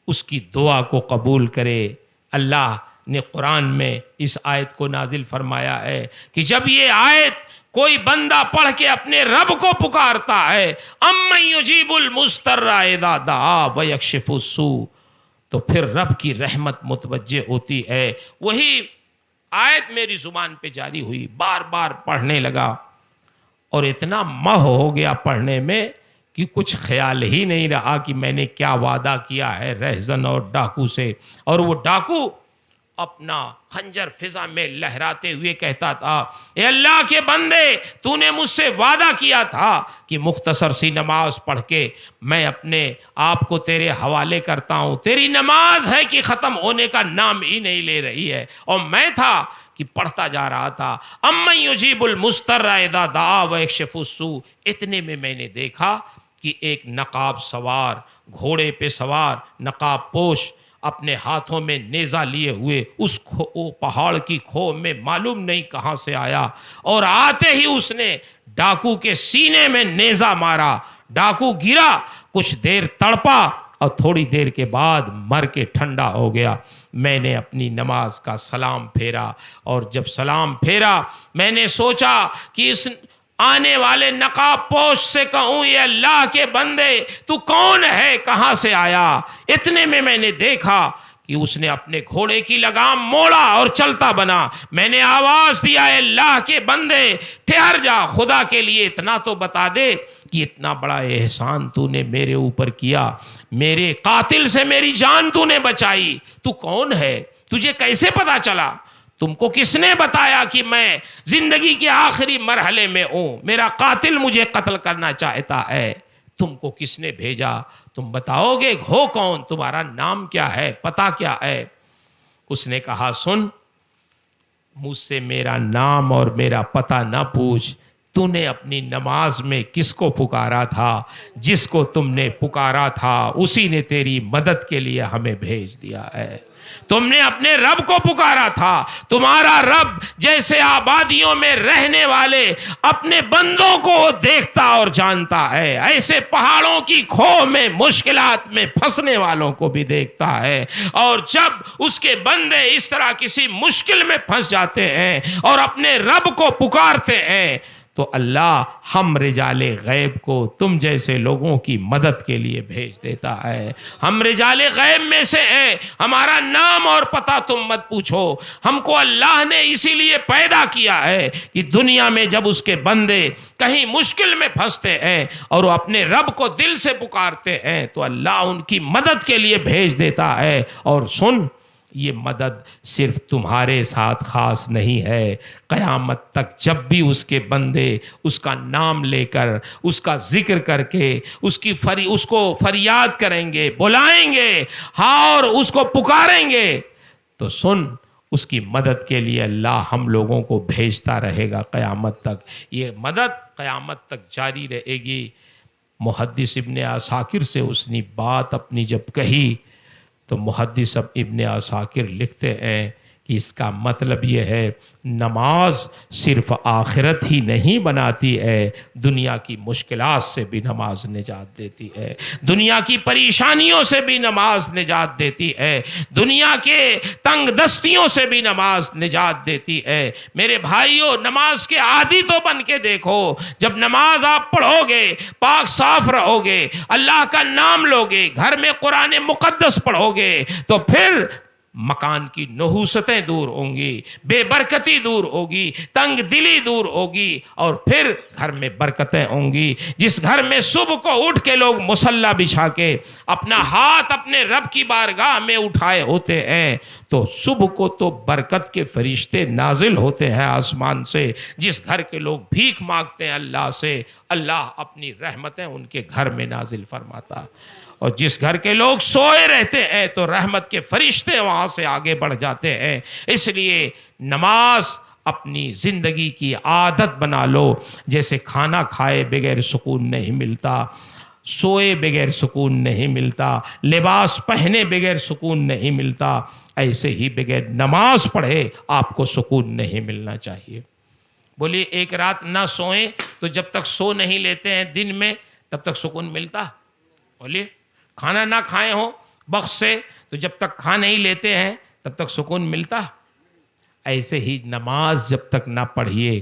اس کی دعا کو قبول کرے۔ اللہ نے قرآن میں اس آیت کو نازل فرمایا ہے کہ جب یہ آیت کوئی بندہ پڑھ کے اپنے رب کو پکارتا ہے، امن یجیب المضطر اذا دعا ویکشف السوء، تو پھر رب کی رحمت متوجہ ہوتی ہے۔ وہی آیت میری زبان پہ جاری ہوئی، بار بار پڑھنے لگا اور اتنا مہ ہو گیا پڑھنے میں کہ کچھ خیال ہی نہیں رہا کہ میں نے کیا وعدہ کیا ہے رہزن اور ڈاکو سے۔ اور وہ ڈاکو اپنا خنجر فضا میں لہراتے ہوئے کہتا تھا، اے اللہ کے بندے، تو نے مجھ سے وعدہ کیا تھا کہ مختصر سی نماز پڑھ کے میں اپنے آپ کو تیرے حوالے کرتا ہوں، تیری نماز ہے کہ ختم ہونے کا نام ہی نہیں لے رہی ہے، اور میں تھا کہ پڑھتا جا رہا تھا، امن یجیب المضطر اذا دعا ویکشف السوء۔ اتنے میں میں نے دیکھا کہ ایک نقاب سوار، گھوڑے پہ سوار نقاب پوش اپنے ہاتھوں میں نیزہ لیے ہوئے اس پہاڑ کی کھو میں معلوم نہیں کہاں سے آیا، اور آتے ہی اس نے ڈاکو کے سینے میں نیزہ مارا۔ ڈاکو گرا، کچھ دیر تڑپا اور تھوڑی دیر کے بعد مر کے ٹھنڈا ہو گیا۔ میں نے اپنی نماز کا سلام پھیرا، اور جب سلام پھیرا میں نے سوچا کہ اس آنے والے نقاب پوش سے کہوں، یہ اللہ کے بندے تو کون ہے، کہاں سے آیا؟ اتنے میں نے دیکھا کہ اس نے اپنے گھوڑے کی لگام موڑا اور چلتا بنا۔ میں نے آواز دیا، اے اللہ کے بندے ٹھہر جا، خدا کے لیے اتنا تو بتا دے کہ اتنا بڑا احسان تو نے میرے اوپر کیا، میرے قاتل سے میری جان تو نے بچائی، تو کون ہے؟ تجھے کیسے پتا چلا؟ تم کو کس نے بتایا کہ میں زندگی کے آخری مرحلے میں ہوں، میرا قاتل مجھے قتل کرنا چاہتا ہے؟ تم کو کس نے بھیجا؟ تم بتاؤ گے ہو کون؟ تمہارا نام کیا ہے؟ پتہ کیا ہے؟ اس نے کہا، سن، مجھ سے میرا نام اور میرا پتہ نہ پوچھ، تو نے اپنی نماز میں کس کو پکارا تھا؟ جس کو تم نے پکارا تھا اسی نے تیری مدد کے لیے ہمیں بھیج دیا ہے۔ تم نے اپنے رب کو پکارا تھا، تمہارا رب جیسے آبادیوں میں رہنے والے اپنے بندوں کو دیکھتا اور جانتا ہے، ایسے پہاڑوں کی کھو میں مشکلات میں پھنسنے والوں کو بھی دیکھتا ہے۔ اور جب اس کے بندے اس طرح کسی مشکل میں پھنس جاتے ہیں اور اپنے رب کو پکارتے ہیں تو اللہ ہم رجال غیب کو تم جیسے لوگوں کی مدد کے لیے بھیج دیتا ہے۔ ہم رجال غیب میں سے ہیں، ہمارا نام اور پتہ تم مت پوچھو۔ ہم کو اللہ نے اسی لیے پیدا کیا ہے کہ دنیا میں جب اس کے بندے کہیں مشکل میں پھنستے ہیں اور وہ اپنے رب کو دل سے پکارتے ہیں تو اللہ ان کی مدد کے لیے بھیج دیتا ہے۔ اور سن، یہ مدد صرف تمہارے ساتھ خاص نہیں ہے، قیامت تک جب بھی اس کے بندے اس کا نام لے کر، اس کا ذکر کر کے اس کو فریاد کریں گے، بلائیں گے، اور اس کو پکاریں گے، تو سن، اس کی مدد کے لیے اللہ ہم لوگوں کو بھیجتا رہے گا قیامت تک۔ یہ مدد قیامت تک جاری رہے گی۔ محدث ابن عساکر سے اس نے بات اپنی جب کہی تو محدث ابن عساکر لکھتے ہیں کہ اس کا مطلب یہ ہے، نماز صرف آخرت ہی نہیں بناتی ہے، دنیا کی مشکلات سے بھی نماز نجات دیتی ہے، دنیا کی پریشانیوں سے بھی نماز نجات دیتی ہے، دنیا کے تنگ دستیوں سے بھی نماز نجات دیتی ہے۔ میرے بھائیوں، نماز کے عادی تو بن کے دیکھو، جب نماز آپ پڑھو گے، پاک صاف رہو گے، اللہ کا نام لوگے، گھر میں قرآن مقدس پڑھو گے، تو پھر مکان کی نحوستیں دور ہوں گی، بے برکتی دور ہوگی، تنگ دلی دور ہوگی، اور پھر گھر میں برکتیں ہوں گی۔ جس گھر میں صبح کو اٹھ کے لوگ مصلی بچھا کے اپنا ہاتھ اپنے رب کی بارگاہ میں اٹھائے ہوتے ہیں تو صبح کو تو برکت کے فرشتے نازل ہوتے ہیں آسمان سے۔ جس گھر کے لوگ بھیک مانگتے ہیں اللہ سے، اللہ اپنی رحمتیں ان کے گھر میں نازل فرماتا۔ اور جس گھر کے لوگ سوئے رہتے ہیں تو رحمت کے فرشتے وہاں سے آگے بڑھ جاتے ہیں. اس لیے نماز اپنی زندگی کی عادت بنا لو. جیسے کھانا کھائے بغیر سکون نہیں ملتا، سوئے بغیر سکون نہیں ملتا، لباس پہنے بغیر سکون نہیں ملتا، ایسے ہی بغیر نماز پڑھے آپ کو سکون نہیں ملنا چاہیے. بولیے ایک رات نہ سوئیں تو جب تک سو نہیں لیتے ہیں دن میں تب تک سکون ملتا؟ بولیے کھانا نہ کھائے ہوں بخت سے تو جب تک کھا نہیں لیتے ہیں تب تک سکون ملتا؟ ایسے ہی نماز جب تک نہ پڑھیے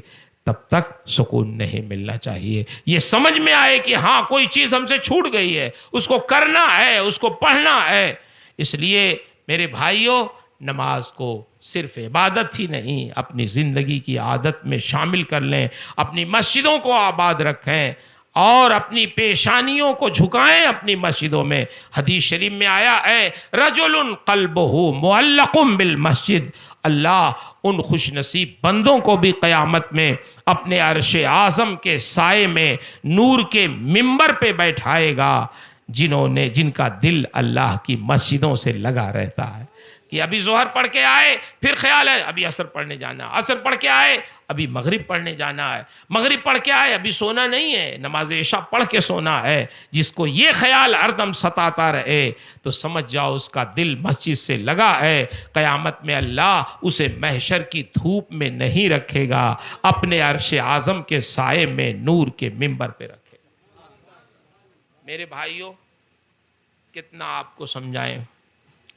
تب تک سکون نہیں ملنا چاہیے. یہ سمجھ میں آئے کہ ہاں کوئی چیز ہم سے چھوٹ گئی ہے، اس کو کرنا ہے، اس کو پڑھنا ہے. اس لیے میرے بھائیوں نماز کو صرف عبادت ہی نہیں اپنی زندگی کی عادت میں شامل کر لیں. اپنی مسجدوں کو آباد رکھیں اور اپنی پیشانیوں کو جھکائیں اپنی مسجدوں میں. حدیث شریف میں آیا ہے رجل قلبہ معلق بالمسجد، اللہ ان خوش نصیب بندوں کو بھی قیامت میں اپنے عرش اعظم کے سائے میں نور کے منبر پہ بیٹھائے گا جن کا دل اللہ کی مسجدوں سے لگا رہتا ہے. کہ ابھی ظہر پڑھ کے آئے پھر خیال ہے ابھی عصر پڑھنے جانا، عصر پڑھ کے آئے ابھی مغرب پڑھنے جانا ہے، مغرب پڑھ کے آئے ابھی سونا نہیں ہے، نماز عشاء پڑھ کے سونا ہے. جس کو یہ خیال ہر دم ستاتا رہے تو سمجھ جاؤ اس کا دل مسجد سے لگا ہے. قیامت میں اللہ اسے محشر کی دھوپ میں نہیں رکھے گا، اپنے عرش اعظم کے سائے میں نور کے منبر پہ رکھے گا. میرے بھائیوں کتنا آپ کو سمجھائیں،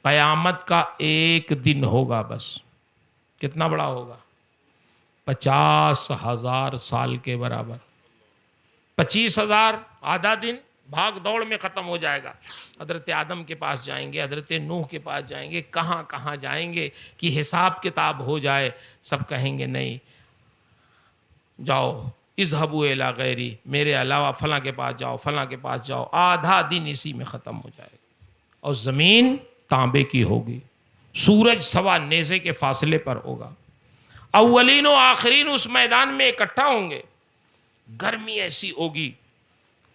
قیامت کا ایک دن ہوگا بس. کتنا بڑا ہوگا؟ 50,000 سال کے برابر. 25,000 آدھا دن بھاگ دوڑ میں ختم ہو جائے گا. حضرت آدم کے پاس جائیں گے، حضرت نوح کے پاس جائیں گے، کہاں کہاں جائیں گے کہ حساب کتاب ہو جائے. سب کہیں گے نہیں جاؤ اذهبوا الی غیری، میرے علاوہ فلاں کے پاس جاؤ، فلاں کے پاس جاؤ. آدھا دن اسی میں ختم ہو جائے گا. اور زمین تانبے کی ہوگی، سورج سوا نیزے کے فاصلے پر ہوگا. اولین و آخرین اس میدان میں اکٹھا ہوں گے. گرمی ایسی ہوگی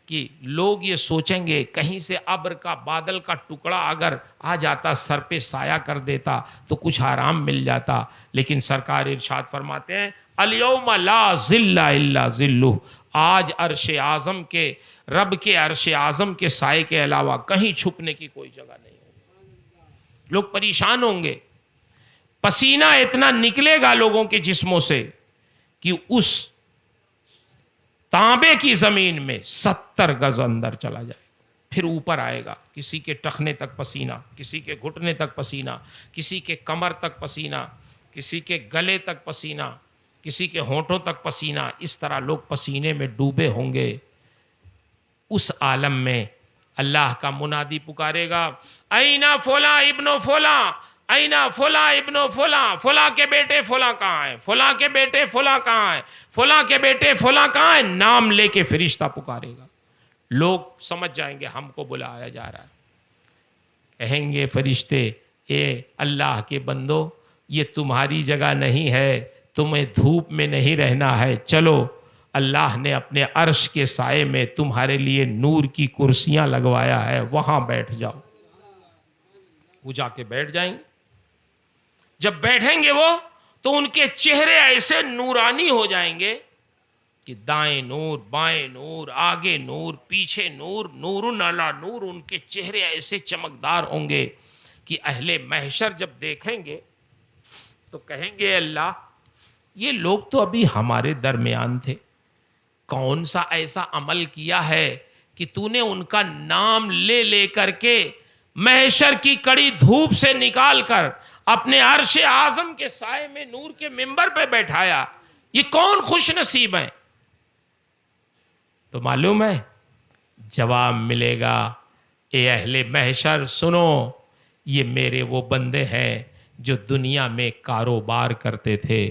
کہ لوگ یہ سوچیں گے کہیں سے ابر کا بادل کا ٹکڑا اگر آ جاتا سر پہ سایہ کر دیتا تو کچھ آرام مل جاتا. لیکن سرکار ارشاد فرماتے ہیں الیوم لا ظل الا ظلہ، آج عرش اعظم کے رب کے عرش اعظم کے سائے کے علاوہ کہیں چھپنے کی کوئی جگہ نہیں ہوگی. لوگ پریشان ہوں گے، پسینہ اتنا نکلے گا لوگوں کے جسموں سے کہ اس تانبے کی زمین میں 70 گز اندر چلا جائے گا، پھر اوپر آئے گا. کسی کے ٹخنے تک پسینہ، کسی کے گھٹنے تک پسینہ، کسی کے کمر تک پسینہ، کسی کے گلے تک پسینہ، کسی کے ہونٹوں تک پسینہ. اس طرح لوگ پسینے میں ڈوبے ہوں گے. اس عالم میں اللہ کا منادی پکارے گا اینا فلاں ابن فلاں، اینا فلاں ابن فلاں، فلاں کے بیٹے فلاں کہاں ہیں، فلاں کے بیٹے فلاں کہاں ہیں، فلاں کے بیٹے فلاں کہاں ہیں. نام لے کے فرشتہ پکارے گا. لوگ سمجھ جائیں گے ہم کو بلایا جا رہا ہے. کہیں گے فرشتے اے اللہ کے بندو یہ تمہاری جگہ نہیں ہے، تمہیں دھوپ میں نہیں رہنا ہے، چلو اللہ نے اپنے عرش کے سائے میں تمہارے لیے نور کی کرسیاں لگوایا ہے، وہاں بیٹھ جاؤ. وہ جا کے بیٹھ جائیں گے. جب بیٹھیں گے وہ تو ان کے چہرے ایسے نورانی ہو جائیں گے کہ دائیں نور، بائیں نور، آگے نور، پیچھے نور، نور علی نور. ان کے چہرے ایسے چمکدار ہوں گے کہ اہل محشر جب دیکھیں گے تو کہیں گے اللہ یہ لوگ تو ابھی ہمارے درمیان تھے، کون سا ایسا عمل کیا ہے کہ تو نے ان کا نام لے لے کر کے محشر کی کڑی دھوپ سے نکال کر اپنے عرش اعظم کے سائے میں نور کے منبر پہ بیٹھایا. یہ کون خوش نصیب ہیں؟ تو معلوم ہے جواب ملے گا اے اہل محشر سنو، یہ میرے وہ بندے ہیں جو دنیا میں کاروبار کرتے تھے،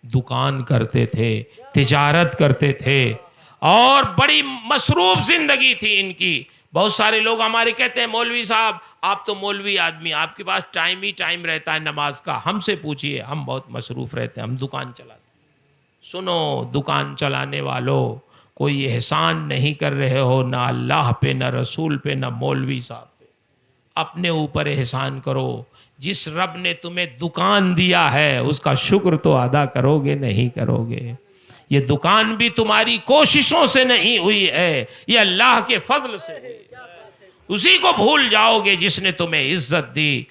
دکان کرتے تھے، تجارت کرتے تھے اور بڑی مصروف زندگی تھی ان کی. بہت سارے لوگ ہمارے کہتے ہیں مولوی صاحب آپ تو مولوی آدمی، آپ کے پاس ٹائم ہی ٹائم رہتا ہے نماز کا. ہم سے پوچھئے، ہم بہت مصروف رہتے ہیں، ہم دکان چلاتے ہیں. سنو دکان چلانے والوں، کوئی احسان نہیں کر رہے ہو نہ اللہ پہ، نہ رسول پہ، نہ مولوی صاحب. اپنے اوپر احسان کرو. جس رب نے تمہیں دکان دیا ہے اس کا شکر تو ادا کرو گے نہیں کرو گے؟ یہ دکان بھی تمہاری کوششوں سے نہیں ہوئی ہے، یہ اللہ کے فضل سے ہوئی ہے. اسی کو بھول جاؤ گے جس نے تمہیں عزت دی.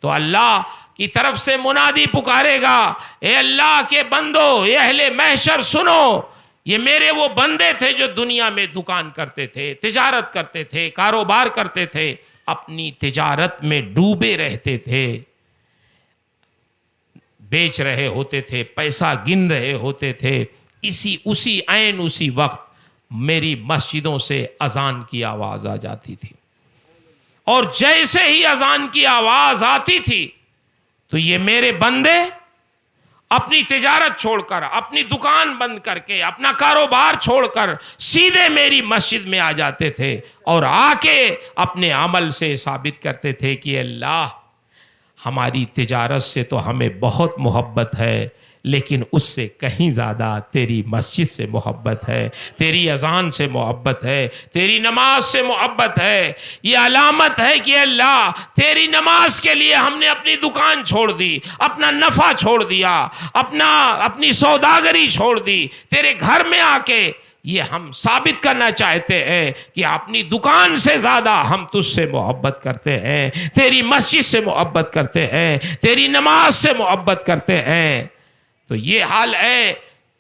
تو اللہ کی طرف سے منادی پکارے گا، اے اللہ کے بندو، اے اہل محشر سنو، یہ میرے وہ بندے تھے جو دنیا میں دکان کرتے تھے، تجارت کرتے تھے، کاروبار کرتے تھے، اپنی تجارت میں ڈوبے رہتے تھے، بیچ رہے ہوتے تھے، پیسہ گن رہے ہوتے تھے. اسی وقت میری مسجدوں سے اذان کی آواز آ جاتی تھی، اور جیسے ہی اذان کی آواز آتی تھی تو یہ میرے بندے اپنی تجارت چھوڑ کر، اپنی دکان بند کر کے، اپنا کاروبار چھوڑ کر سیدھے میری مسجد میں آ جاتے تھے، اور آ کے اپنے عمل سے ثابت کرتے تھے کہ اللہ، ہماری تجارت سے تو ہمیں بہت محبت ہے، لیکن اس سے کہیں زیادہ تیری مسجد سے محبت ہے، تیری اذان سے محبت ہے، تیری نماز سے محبت ہے. یہ علامت ہے کہ اللہ، تیری نماز کے لیے ہم نے اپنی دکان چھوڑ دی، اپنا نفع چھوڑ دیا، اپنی سوداگری چھوڑ دی، تیرے گھر میں آ کے یہ ہم ثابت کرنا چاہتے ہیں کہ اپنی دکان سے زیادہ ہم تجھ سے محبت کرتے ہیں، تیری مسجد سے محبت کرتے ہیں، تیری نماز سے محبت کرتے ہیں. تو یہ حال ہے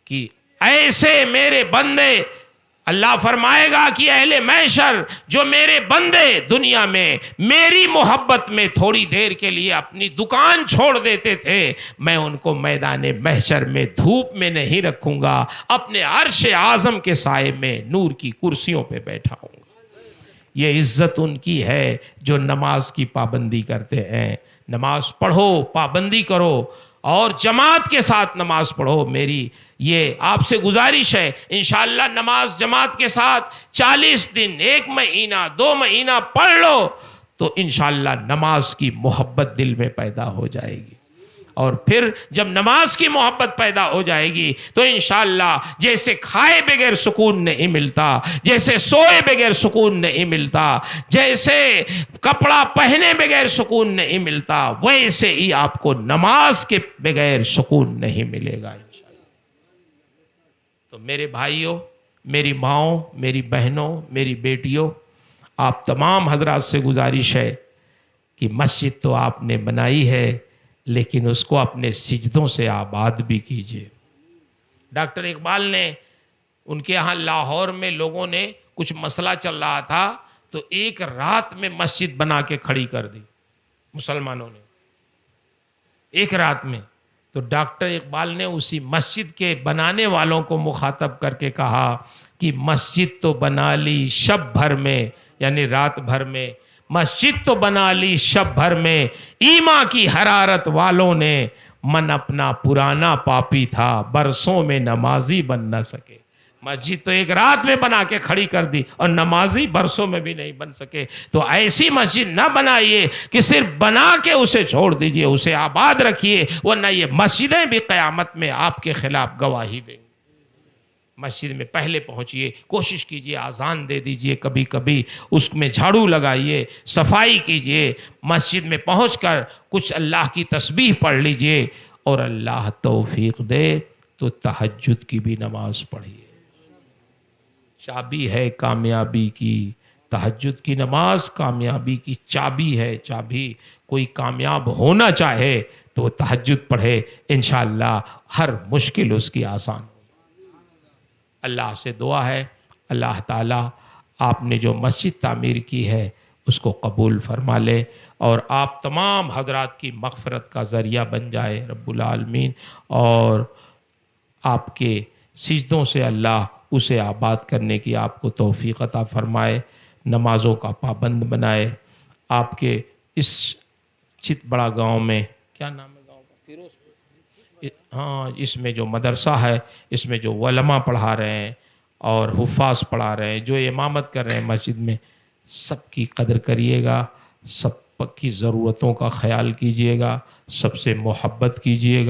کہ ایسے میرے بندے، اللہ فرمائے گا کہ اہل محشر جو میرے بندے دنیا میں میری محبت میں تھوڑی دیر کے لیے اپنی دکان چھوڑ دیتے تھے، میں ان کو میدان محشر میں دھوپ میں نہیں رکھوں گا، اپنے عرش اعظم کے سائے میں نور کی کرسیوں پہ بیٹھا ہوں گا. یہ عزت ان کی ہے جو نماز کی پابندی کرتے ہیں. نماز پڑھو، پابندی کرو، اور جماعت کے ساتھ نماز پڑھو. میری یہ آپ سے گزارش ہے، انشاءاللہ نماز جماعت کے ساتھ 40 دن، 1 مہینہ، 2 مہینہ پڑھ لو تو انشاءاللہ نماز کی محبت دل میں پیدا ہو جائے گی. اور پھر جب نماز کی محبت پیدا ہو جائے گی تو انشاءاللہ جیسے کھائے بغیر سکون نہیں ملتا، جیسے سوئے بغیر سکون نہیں ملتا، جیسے کپڑا پہنے بغیر سکون نہیں ملتا، ویسے ہی آپ کو نماز کے بغیر سکون نہیں ملے گا انشاءاللہ. تو میرے بھائیوں، میری ماؤں، میری بہنوں، میری بیٹیوں، آپ تمام حضرات سے گزارش ہے کہ مسجد تو آپ نے بنائی ہے، لیکن اس کو اپنے سجدوں سے آباد بھی کیجیے. ڈاکٹر اقبال نے، ان کے ہاں لاہور میں لوگوں نے کچھ مسئلہ چل رہا تھا تو ایک رات میں مسجد بنا کے کھڑی کر دی مسلمانوں نے، ایک رات میں. تو ڈاکٹر اقبال نے اسی مسجد کے بنانے والوں کو مخاطب کر کے کہا کہ مسجد تو بنا لی شب بھر میں، یعنی رات بھر میں، مسجد تو بنا لی شب بھر میں، ایمان کی حرارت والوں نے، من اپنا پرانا پاپی تھا، برسوں میں نمازی بن نہ سکے. مسجد تو ایک رات میں بنا کے کھڑی کر دی اور نمازی برسوں میں بھی نہیں بن سکے. تو ایسی مسجد نہ بنائیے کہ صرف بنا کے اسے چھوڑ دیجئے، اسے آباد رکھیے، ورنہ یہ مسجدیں بھی قیامت میں آپ کے خلاف گواہی دیں گی. مسجد میں پہلے پہنچیے، کوشش کیجئے اذان دے دیجئے، کبھی کبھی اس میں جھاڑو لگائیے، صفائی کیجئے، مسجد میں پہنچ کر کچھ اللہ کی تسبیح پڑھ لیجئے، اور اللہ توفیق دے تو تہجد کی بھی نماز پڑھیے. چابی ہے کامیابی کی، تہجد کی نماز کامیابی کی چابی ہے. چابی، کوئی کامیاب ہونا چاہے تو تہجد پڑھے، انشاءاللہ ہر مشکل اس کی آسان. اللہ سے دعا ہے، اللہ تعالیٰ آپ نے جو مسجد تعمیر کی ہے اس کو قبول فرما لے، اور آپ تمام حضرات کی مغفرت کا ذریعہ بن جائے رب العالمین، اور آپ کے سجدوں سے اللہ اسے آباد کرنے کی آپ کو توفیق عطا فرمائے، نمازوں کا پابند بنائے. آپ کے اس چت بڑا گاؤں میں، کیا نام ہے گاؤں کا؟ فیروز، ہاں، اس میں جو مدرسہ ہے، اس میں جو علماء پڑھا رہے ہیں اور حفاظ پڑھا رہے ہیں، جو امامت کر رہے ہیں مسجد میں، سب کی قدر کریے گا، سب کی ضرورتوں کا خیال کیجیے گا، سب سے محبت کیجیے گا.